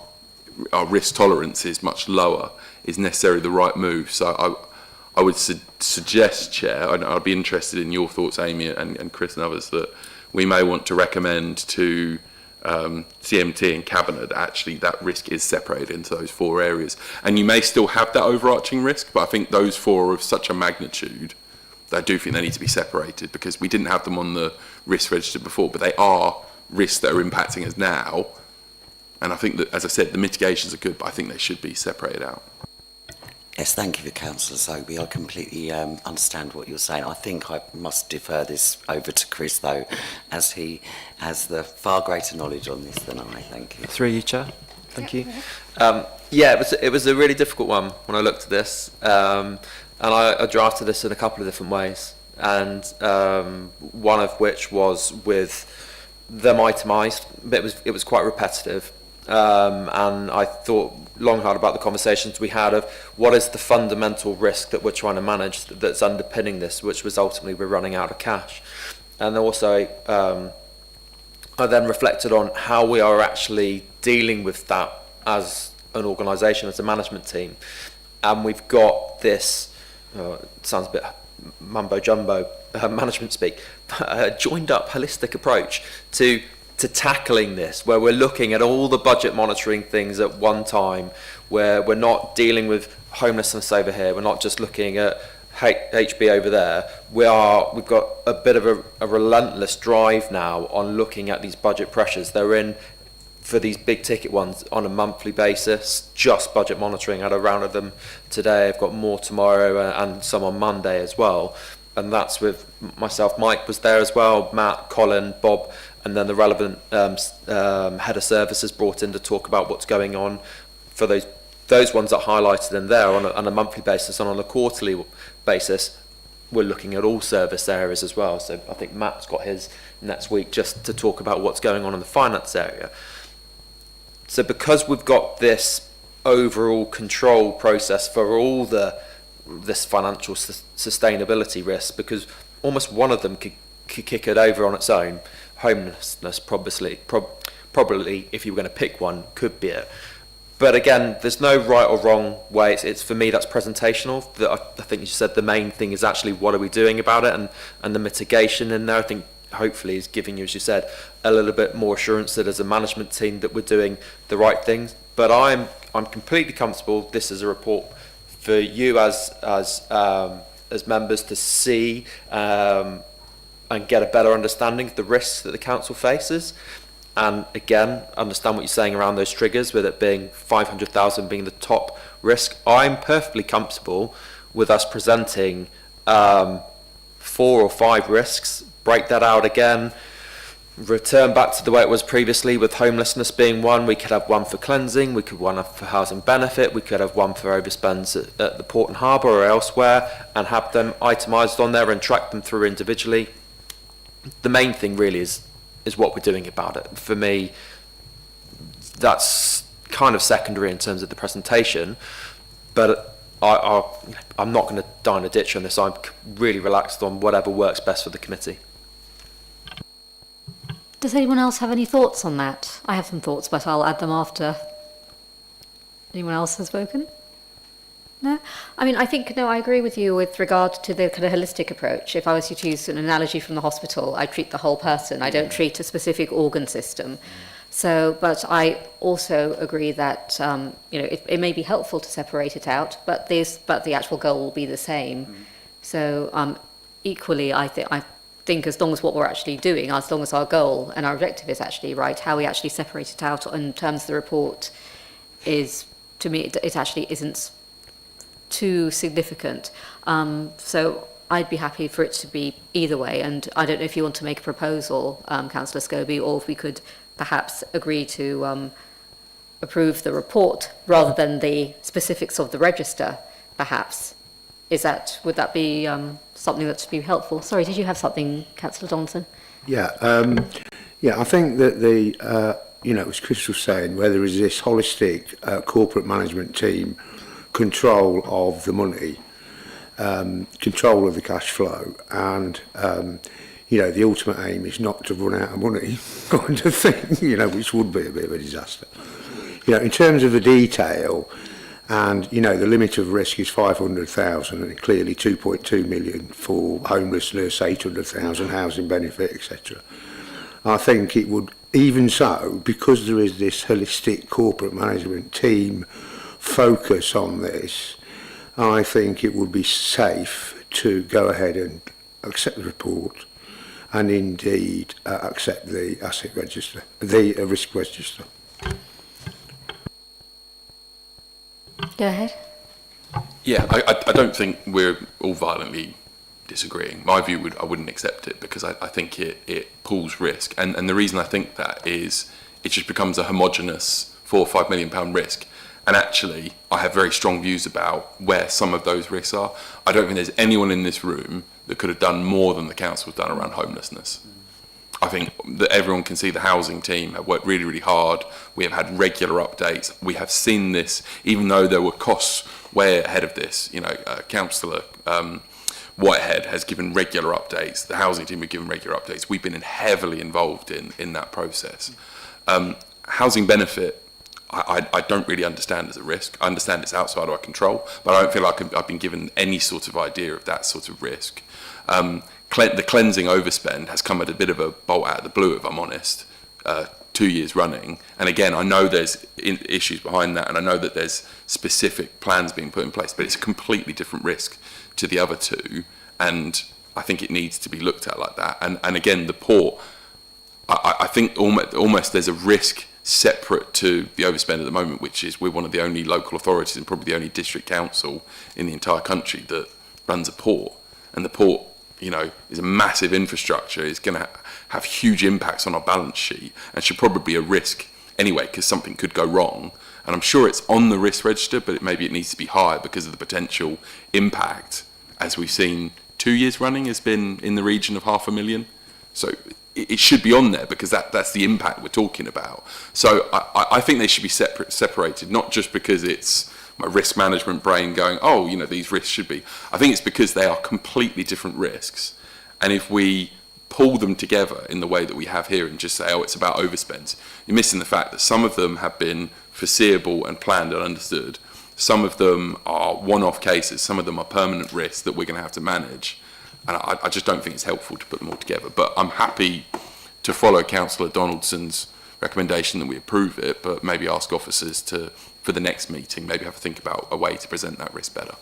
risk tolerance is much lower, is necessarily the right move. So I would suggest, Chair, and I'd be interested in your thoughts, Amy and Chris and others, that we may want to recommend to CMT and Cabinet that actually that risk is separated into those 4 areas. And you may still have that overarching risk, but I think those 4 are of such a magnitude that I do think they need to be separated, because we didn't have them on the risk register before, but they are risks that are impacting us now. And I think that, as I said, the mitigations are good, but I think they should be separated out. Yes, thank you, Councillor Sobey. I completely understand what you're saying. I think I must defer this over to Chris, though, as he has the far greater knowledge on this than I. Thank you. Through you, Chair. Thank you. Yeah, it was a really difficult one when I looked at this, and I drafted this in a couple of different ways, and one of which was with them itemised, but it was quite repetitive. And I thought long and hard about the conversations we had of what is the fundamental risk that we're trying to manage that's underpinning this, which was ultimately we're running out of cash. And also I then reflected on how we are actually dealing with that as an organisation, as a management team. And we've got this, it sounds a bit mumbo jumbo, management speak, joined up holistic approach to to tackling this, where we're looking at all the budget monitoring things at one time, where we're not dealing with homelessness over here, we're not just looking at HB over there. We've got a bit of a relentless drive now on looking at these budget pressures. They're in for these big ticket ones on a monthly basis, just budget monitoring. I had a round of them today. I've got more tomorrow and some on Monday as well. And that's with myself. Mike was there as well, Matt, Colin, Bob, and then the relevant head of services brought in to talk about what's going on for those ones that highlighted in there on a monthly basis, and on a quarterly basis we're looking at all service areas as well. So I think Matt's got his next week just to talk about what's going on in the finance area. So because we've got this overall control process for all this financial sustainability risk, because almost one of them could kick it over on its own. Homelessness probably if you were going to pick one, could be it. But again, there's no right or wrong way. It's for me, that's presentational. I think you said the main thing is actually what are we doing about it, and the mitigation in there, I think hopefully is giving you, as you said, a little bit more assurance that as a management team that we're doing the right things. But I'm completely comfortable. This is a report for you as members to see and get a better understanding of the risks that the council faces. And again, understand what you're saying around those triggers, with it being 500,000 being the top risk. I'm perfectly comfortable with us presenting 4 or 5 risks, break that out again, return back to the way it was previously, with homelessness being one. We could have one for cleansing, we could have one for housing benefit, we could have one for overspends at the Port and Harbour or elsewhere, and have them itemised on there and track them through individually. The main thing really is what we're doing about it. For me, that's kind of secondary in terms of the presentation, but I'm not going to die in a ditch on this. I'm really relaxed on whatever works best for the committee. Does anyone else have any thoughts on that? I have some thoughts, but I'll add them after. Anyone else has spoken? No? I mean, I think, no, I agree with you with regard to the kind of holistic approach. If I was to use an analogy from the hospital, I treat the whole person. I don't treat a specific organ system. So, but I also agree that, it may be helpful to separate it out, but the actual goal will be the same. So, equally, I think as long as what we're actually doing, as long as our goal and our objective is actually right, how we actually separate it out in terms of the report is, to me, it actually isn't too significant. So I'd be happy for it to be either way, and I don't know if you want to make a proposal, Councillor Scobie, or if we could perhaps agree to approve the report rather than the specifics of the register, perhaps. Would that be something that would be helpful? Sorry, did you have something, Councillor Donaldson? Yeah, I think that as Chris was saying, where there is this holistic corporate management team, control of the money, control of the cash flow, and the ultimate aim is not to run out of money, kind of thing, which would be a bit of a disaster. In terms of the detail, and the limit of risk is 500,000, and clearly 2.2 million for homelessness, 800,000 housing benefit, etc. I think it would, even so, because there is this holistic corporate management team focus on this, I think it would be safe to go ahead and accept the report, and indeed accept the asset register, the risk register. Go ahead. Yeah, I don't think we're all violently disagreeing. My view I wouldn't accept it, because I think it pulls risk, and the reason I think that is it just becomes a homogenous £4 or £5 million risk. And actually, I have very strong views about where some of those risks are. I don't think there's anyone in this room that could have done more than the council's done around homelessness. I think that everyone can see the housing team have worked really, really hard. We have had regular updates. We have seen this, even though there were costs way ahead of this. Councillor Whitehead has given regular updates. The housing team have given regular updates. We've been heavily involved in that process. Housing benefit, I don't really understand as a risk. I understand it's outside our control, but I don't feel like I've been given any sort of idea of that sort of risk. The cleansing overspend has come at a bit of a bolt out of the blue, if I'm honest. 2 years running. And again, I know there's issues behind that, and I know that there's specific plans being put in place, but it's a completely different risk to the other two, and I think it needs to be looked at like that. And again, the port, I think almost there's a risk separate to the overspend at the moment, which is we're one of the only local authorities and probably the only district council in the entire country that runs a port. And the port, you know, is a massive infrastructure, is going to have huge impacts on our balance sheet, and should probably be a risk anyway, because something could go wrong. And I'm sure it's on the risk register, but maybe it needs to be higher because of the potential impact, as we've seen 2 years running, has been in the region of £500,000. So it should be on there because that's the impact we're talking about. So I think they should be separated, not just because it's my risk management brain going, oh, you know, these risks should be. I think it's because they are completely different risks. And if we pull them together in the way that we have here and just say, oh, it's about overspends, you're missing the fact that some of them have been foreseeable and planned and understood. Some of them are one-off cases. Some of them are permanent risks that we're going to have to manage. And I just don't think it's helpful to put them all together. But I'm happy to follow Councillor Donaldson's recommendation that we approve it, but maybe ask officers to, for the next meeting, maybe have a think about a way to present that risk better.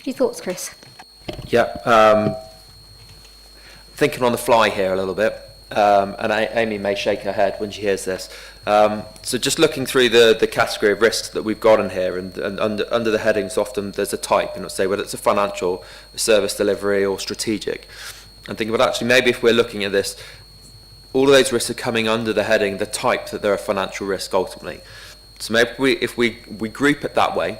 Any thoughts, Chris? Yeah, thinking on the fly here a little bit, and Amy may shake her head when she hears this. So just looking through the category of risks that we've got in here, and under the headings often there's a type, and it'll say whether it's a financial, service delivery or strategic. And thinking about actually maybe if we're looking at this, all of those risks are coming under the heading, the type that they're a financial risk ultimately. So maybe if we group it that way,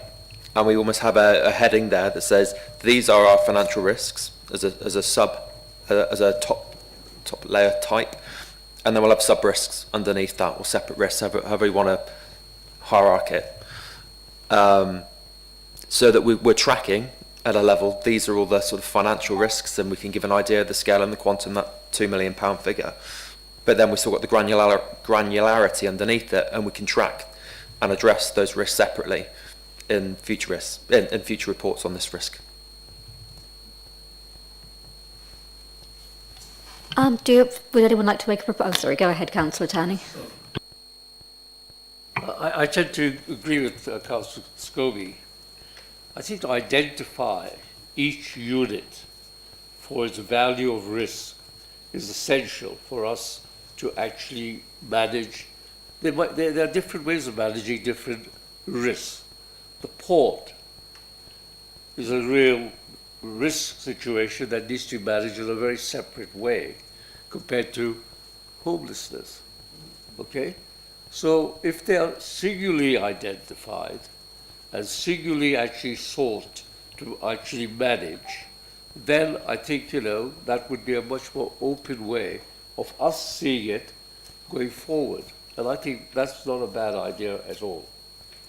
and we almost have a heading there that says these are our financial risks as a top layer type, and then we'll have sub risks underneath that, or separate risks, however you want to hierarchy it, so that we're tracking at a level. These are all the sort of financial risks, and we can give an idea of the scale and the quantum, that £2 million figure. But then we've still got the granularity underneath it, and we can track and address those risks separately in future risks, in future reports on this risk. Would anyone like to make a proposal? Oh, sorry, go ahead, Councillor Tanning. I tend to agree with Councillor Scobie. I think to identify each unit for its value of risk is essential for us to actually manage. There are different ways of managing different risks. The port is a real risk situation that needs to be managed in a very separate way compared to homelessness. Okay? So if they are singularly identified and singularly actually sought to actually manage, then I think, you know, that would be a much more open way of us seeing it going forward. And I think that's not a bad idea at all.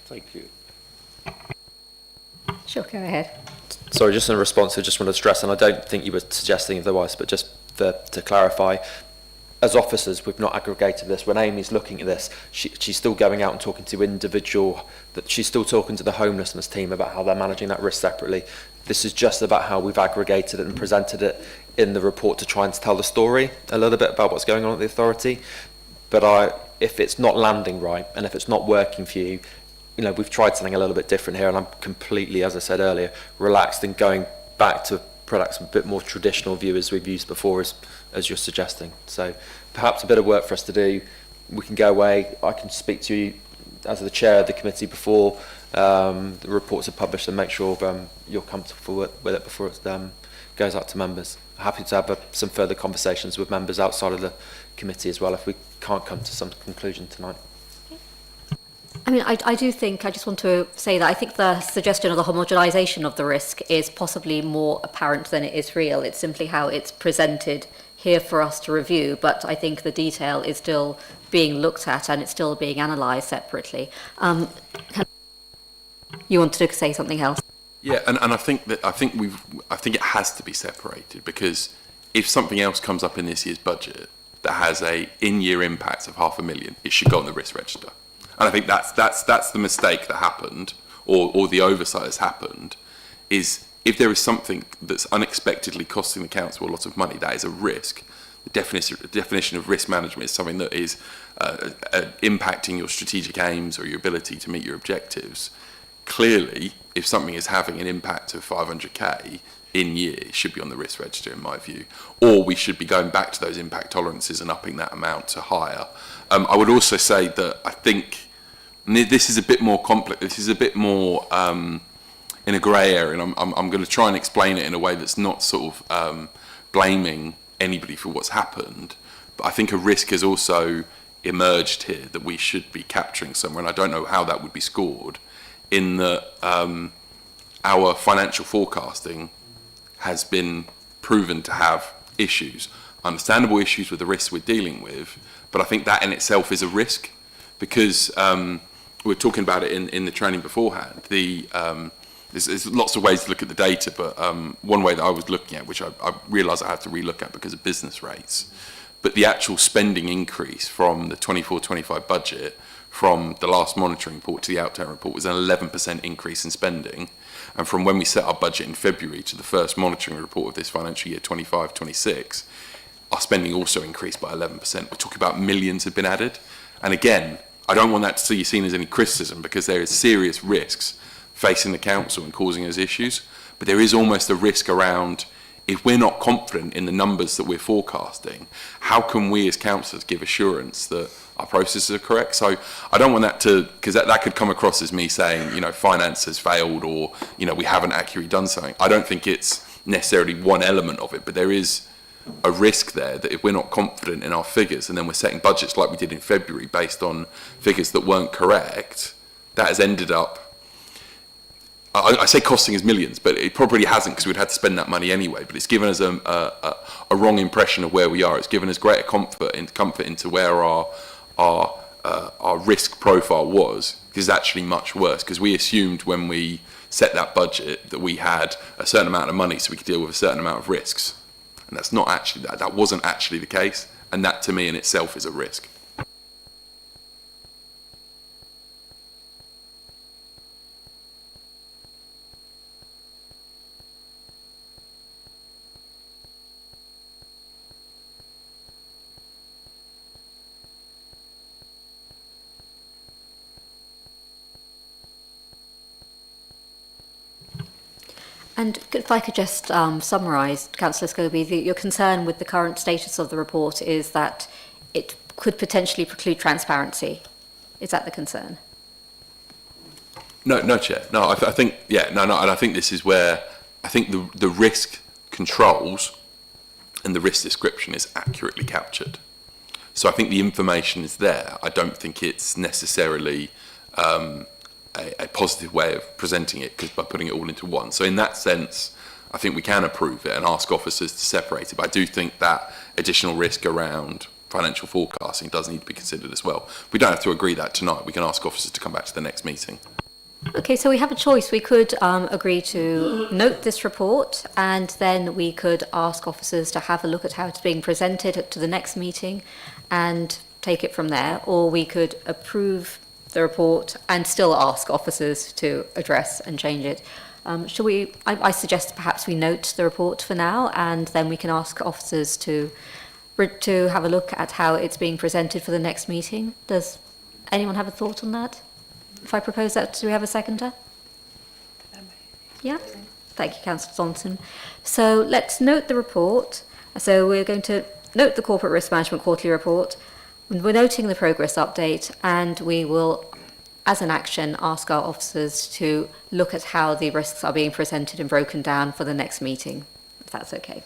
Thank you. Sure, go ahead. Sorry, just in response, I just want to stress, and I don't think you were suggesting otherwise, but just to clarify, as officers, we've not aggregated this. When Amy's looking at this, she's still going out and talking to individual, that she's still talking to the homelessness team about how they're managing that risk separately. This is just about how we've aggregated it and presented it in the report to try and tell the story a little bit about what's going on at the authority. But if it's not landing right, and if it's not working for you, you know, we've tried something a little bit different here, and I'm completely, as I said earlier, relaxed in going back to products with a bit more traditional view as we've used before, as you're suggesting. So perhaps a bit of work for us to do. We can go away. I can speak to you as the chair of the committee before the reports are published, and make sure you're comfortable with it before it goes out to members. Happy to have some further conversations with members outside of the committee as well if we can't come to some conclusion tonight. I mean, I do think, I just want to say that I think the suggestion of the homogenisation of the risk is possibly more apparent than it is real. It's simply how it's presented here for us to review, but I think the detail is still being looked at and it's still being analysed separately. You wanted to say something else? Yeah, and I think it has to be separated, because if something else comes up in this year's budget that has a in-year impact of £500,000, it should go on the risk register. And I think that's the mistake that happened, or the oversight that's happened, is if there is something that's unexpectedly costing the council a lot of money, that is a risk, the definition of risk management is something that is impacting your strategic aims or your ability to meet your objectives. Clearly, if something is having an impact of 500k in year, it should be on the risk register in my view, or we should be going back to those impact tolerances and upping that amount to higher. I would also say that I think this is a bit more complex, this is a bit more in a grey area, and I'm going to try and explain it in a way that's not sort of blaming anybody for what's happened, but I think a risk has also emerged here that we should be capturing somewhere, and I don't know how that would be scored, in that our financial forecasting has been proven to have issues, understandable issues with the risks we're dealing with, but I think that in itself is a risk, because we were talking about it in the training beforehand. There's lots of ways to look at the data, but one way that I was looking at, which I realised I have to relook at because of business rates, but the actual spending increase from the 24-25 budget from the last monitoring report to the outturn report was an 11% increase in spending. And from when we set our budget in February to the first monitoring report of this financial year, 25-26, our spending also increased by 11%. We're talking about millions have been added. And again, I don't want that to be seen as any criticism, because there is serious risks facing the council and causing us issues. But there is almost a risk around, if we're not confident in the numbers that we're forecasting, how can we as councillors give assurance that our processes are correct? So I don't want that to, because that could come across as me saying, you know, finance has failed, or, you know, we haven't accurately done something. I don't think it's necessarily one element of it, but there is a risk there that if we're not confident in our figures and then we're setting budgets like we did in February based on figures that weren't correct, that has ended up, I say costing us millions, but it probably hasn't, because we'd had to spend that money anyway, but it's given us a wrong impression of where we are. It's given us greater comfort into where our risk profile was, because it's actually much worse, because we assumed when we set that budget that we had a certain amount of money so we could deal with a certain amount of risks. And that's not actually, that wasn't actually the case, and that to me in itself is a risk. And if I could just summarise, Councillor Scobie, your concern with the current status of the report is that it could potentially preclude transparency. Is that the concern? No, Chair. No, I think, yeah, no, and I think this is where I think the risk controls and the risk description is accurately captured. So I think the information is there. I don't think it's necessarily a positive way of presenting it, because by putting it all into one. So in that sense, I think we can approve it and ask officers to separate it. But I do think that additional risk around financial forecasting does need to be considered as well. We don't have to agree that tonight. We can ask officers to come back to the next meeting. Okay, so we have a choice. We could agree to note this report, and then we could ask officers to have a look at how it's being presented to the next meeting and take it from there. Or we could approve the report and still ask officers to address and change it. Shall we? I suggest perhaps we note the report for now, and then we can ask officers to have a look at how it's being presented for the next meeting. Does anyone have a thought on that? If I propose that, do we have a seconder? Yeah? Thank you, Councillor Johnson. So let's note the report. So we're going to note the Corporate Risk Management Quarterly Report. We're noting the progress update, and we will, as an action, ask our officers to look at how the risks are being presented and broken down for the next meeting, if that's okay.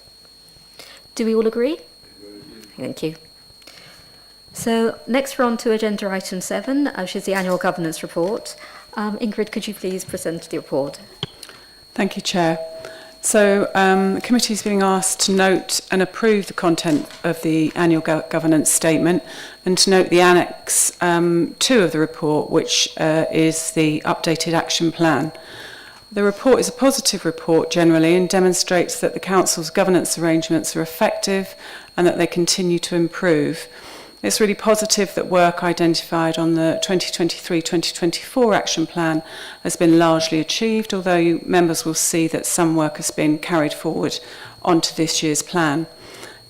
Do we all agree? Thank you. So next we're on to agenda item 7, which is the annual governance report. Ingrid, could you please present the report? Thank you, Chair. So the committee is being asked to note and approve the content of the annual governance statement, and to note the Annex 2 of the report, which is the updated action plan. The report is a positive report generally and demonstrates that the Council's governance arrangements are effective and that they continue to improve. It's really positive that work identified on the 2023-2024 action plan has been largely achieved, although members will see that some work has been carried forward onto this year's plan.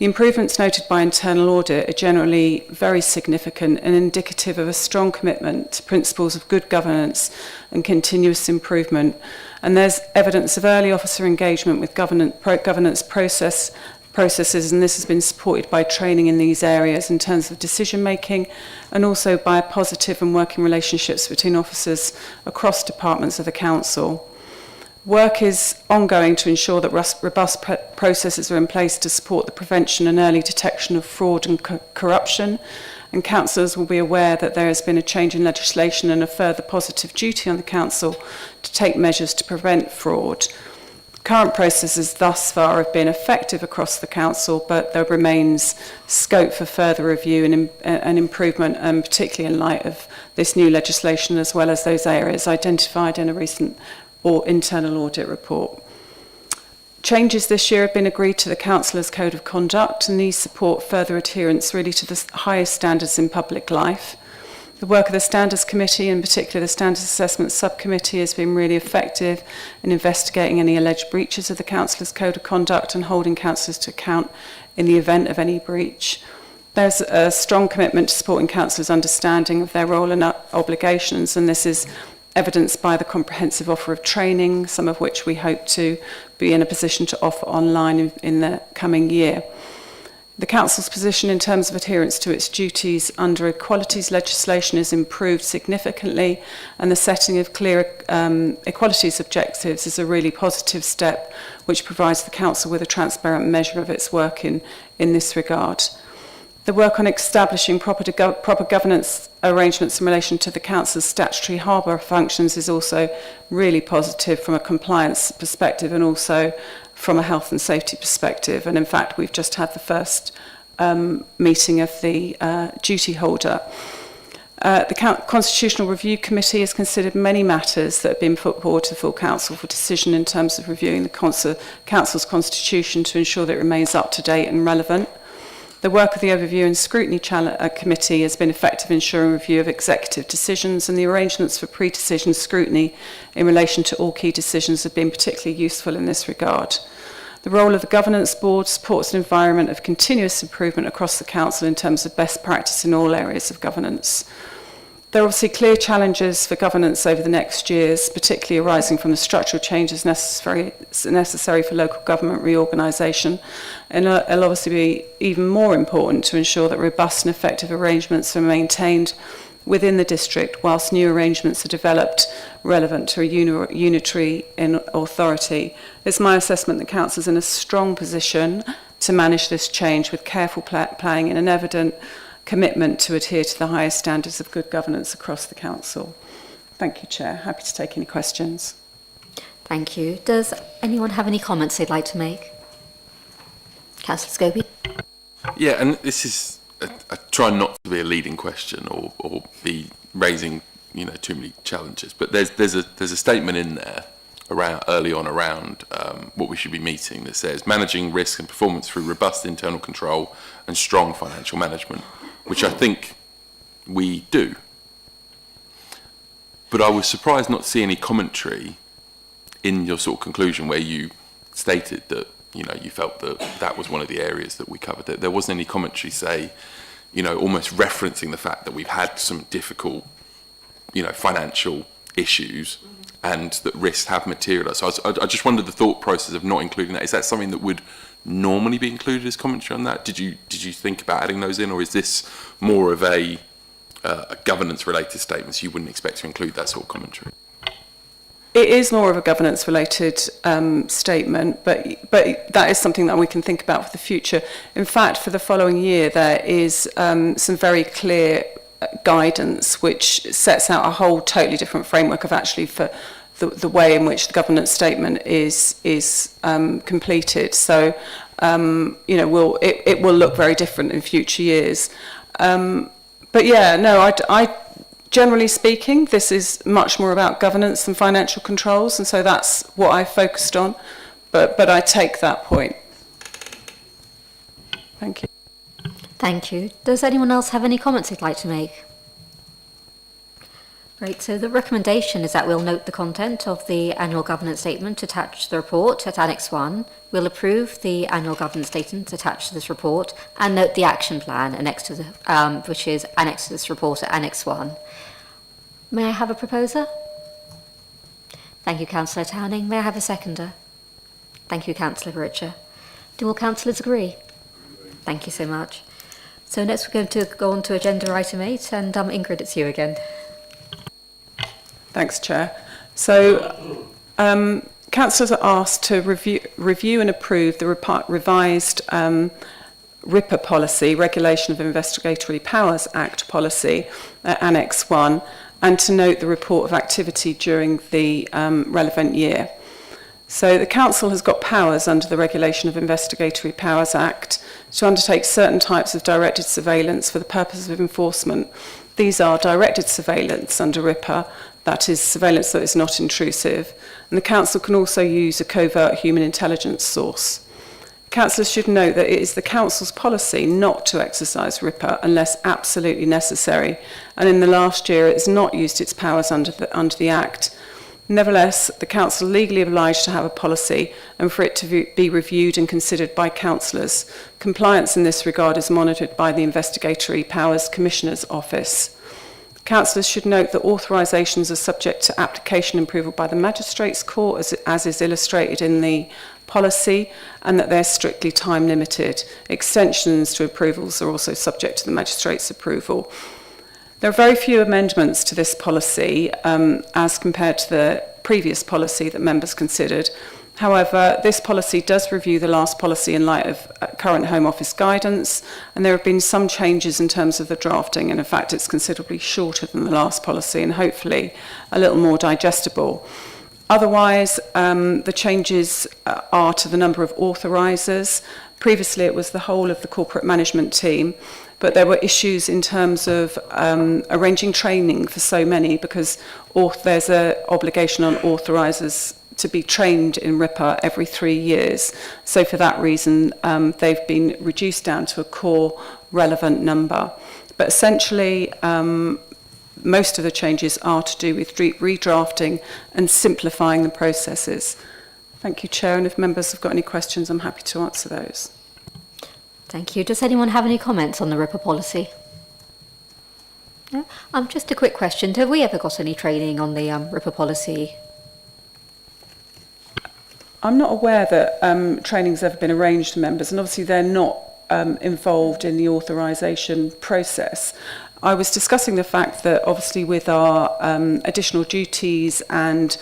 The improvements noted by internal audit are generally very significant and indicative of a strong commitment to principles of good governance and continuous improvement. And there's evidence of early officer engagement with governance processes, and this has been supported by training in these areas in terms of decision making, and also by positive and working relationships between officers across departments of the council. Work is ongoing to ensure that robust processes are in place to support the prevention and early detection of fraud and corruption, and councillors will be aware that there has been a change in legislation and a further positive duty on the council to take measures to prevent fraud. Current processes thus far have been effective across the council, but there remains scope for further review and improvement, and particularly in light of this new legislation, as well as those areas identified in a recent internal audit report. Changes this year have been agreed to the Councillors' Code of Conduct, and these support further adherence really to the highest standards in public life. The work of the Standards Committee, in particular the Standards Assessment Subcommittee, has been really effective in investigating any alleged breaches of the Councillors' Code of Conduct and holding councillors to account in the event of any breach. There's a strong commitment to supporting councillors' understanding of their role and obligations, and this is evidenced by the comprehensive offer of training, some of which we hope to be in a position to offer online in the coming year. The Council's position in terms of adherence to its duties under equalities legislation is improved significantly, and the setting of clear equalities objectives is a really positive step which provides the Council with a transparent measure of its work in this regard. The work on establishing proper governance arrangements in relation to the Council's statutory harbour functions is also really positive from a compliance perspective and also from a health and safety perspective. And in fact, we've just had the first meeting of the duty holder. The Constitutional Review Committee has considered many matters that have been put forward to the full Council for decision in terms of reviewing the Council's constitution to ensure that it remains up to date and relevant. The work of the Overview and Scrutiny Committee has been effective in ensuring review of executive decisions, and the arrangements for pre-decision scrutiny in relation to all key decisions have been particularly useful in this regard. The role of the Governance Board supports an environment of continuous improvement across the Council in terms of best practice in all areas of governance. There are obviously clear challenges for governance over the next years, particularly arising from the structural changes necessary for local government reorganisation, and it'll obviously be even more important to ensure that robust and effective arrangements are maintained within the district whilst new arrangements are developed relevant to a unitary authority. It's my assessment that Council is in a strong position to manage this change with careful planning and an evident commitment to adhere to the highest standards of good governance across the Council. Thank you, Chair. Happy to take any questions. Thank you. Does anyone have any comments they'd like to make? Councillor Scobie? Yeah, and this is, I try not to be a leading question or be raising, too many challenges, but there's a statement in there early on around what we should be meeting that says managing risk and performance through robust internal control and strong financial management, which I think we do. But I was surprised not to see any commentary in your sort of conclusion where you stated that, you felt that that was one of the areas that we covered. That there wasn't any commentary, say, almost referencing the fact that we've had some difficult, financial issues and that risks have materialised. So I just wondered the thought process of not including that. Is that something that would normally be included as commentary on that? Did you think about adding those in, or is this more of a governance-related statement, so you wouldn't expect to include that sort of commentary? It is more of a governance-related statement, but that is something that we can think about for the future. In fact, for the following year, there is some very clear guidance which sets out a whole totally different framework of actually for the way in which the governance statement is completed. So, it will look very different in future years. But yeah, no, I generally speaking, this is much more about governance than financial controls, and so that's what I focused on. But I take that point. Thank you. Thank you. Does anyone else have any comments they'd like to make? Right, so the recommendation is that we'll note the content of the annual governance statement attached to the report at Annex 1. We'll approve the annual governance statement attached to this report and note the action plan annexed to the, which is annexed to this report at Annex 1. May I have a proposer? Thank you, Councillor Towning. May I have a seconder? Thank you, Councillor Richer. Do all councillors agree? Thank you so much. So next we're going to go on to agenda item 8, and Ingrid, it's you again. Thanks, Chair. So, councillors are asked to review and approve the revised RIPA policy, Regulation of Investigatory Powers Act policy, Annex 1, and to note the report of activity during the relevant year. So the Council has got powers under the Regulation of Investigatory Powers Act to undertake certain types of directed surveillance for the purposes of enforcement. These are directed surveillance under RIPA, that is surveillance that is not intrusive, and the Council can also use a covert human intelligence source. Councillors should note that it is the Council's policy not to exercise RIPA unless absolutely necessary, and in the last year it has not used its powers under the Act. Nevertheless, the Council is legally obliged to have a policy and for it to be reviewed and considered by councillors. Compliance in this regard is monitored by the Investigatory Powers Commissioner's Office. Councillors should note that authorisations are subject to application and approval by the Magistrates' Court, as is illustrated in the policy, and that they're strictly time limited. Extensions to approvals are also subject to the Magistrates' approval. There are very few amendments to this policy as compared to the previous policy that members considered. However, this policy does review the last policy in light of current Home Office guidance, and there have been some changes in terms of the drafting, and in fact it's considerably shorter than the last policy and hopefully a little more digestible. Otherwise, the changes are to the number of authorisers. Previously it was the whole of the corporate management team, but there were issues in terms of arranging training for so many, because there's an obligation on authorisers to be trained in RIPA every 3 years. So for that reason, they've been reduced down to a core relevant number. But essentially, most of the changes are to do with redrafting and simplifying the processes. Thank you, Chair, and if members have got any questions, I'm happy to answer those. Thank you. Does anyone have any comments on the RIPA policy? No? Just a quick question. Have we ever got any training on the RIPA policy? I'm not aware that training's ever been arranged to members, and obviously they're not involved in the authorisation process. I was discussing the fact that obviously with our additional duties and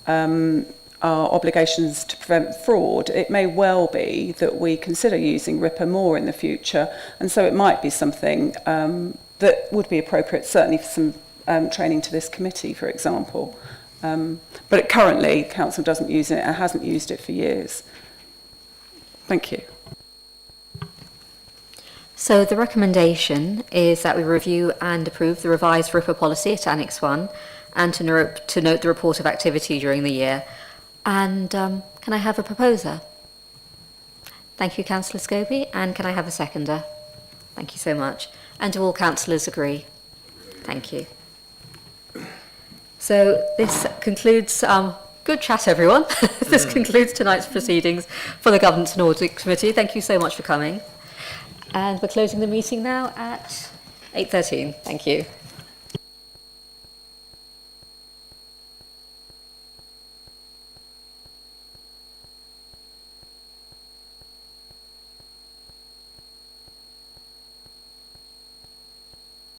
our obligations to prevent fraud, it may well be that we consider using RIPA more in the future, and so it might be something that would be appropriate, certainly for some training to this committee, for example. But currently, Council doesn't use it and hasn't used it for years. Thank you. So the recommendation is that we review and approve the revised RIPA policy at Annex 1 and to note the report of activity during the year. And can I have a proposer? Thank you, Councillor Scobie. And can I have a seconder? Thank you so much. And do all councillors agree? Thank you. So this concludes, good chat everyone. This concludes tonight's proceedings for the Governance and Audit Committee. Thank you so much for coming. And we're closing the meeting now at 8:13. Thank you.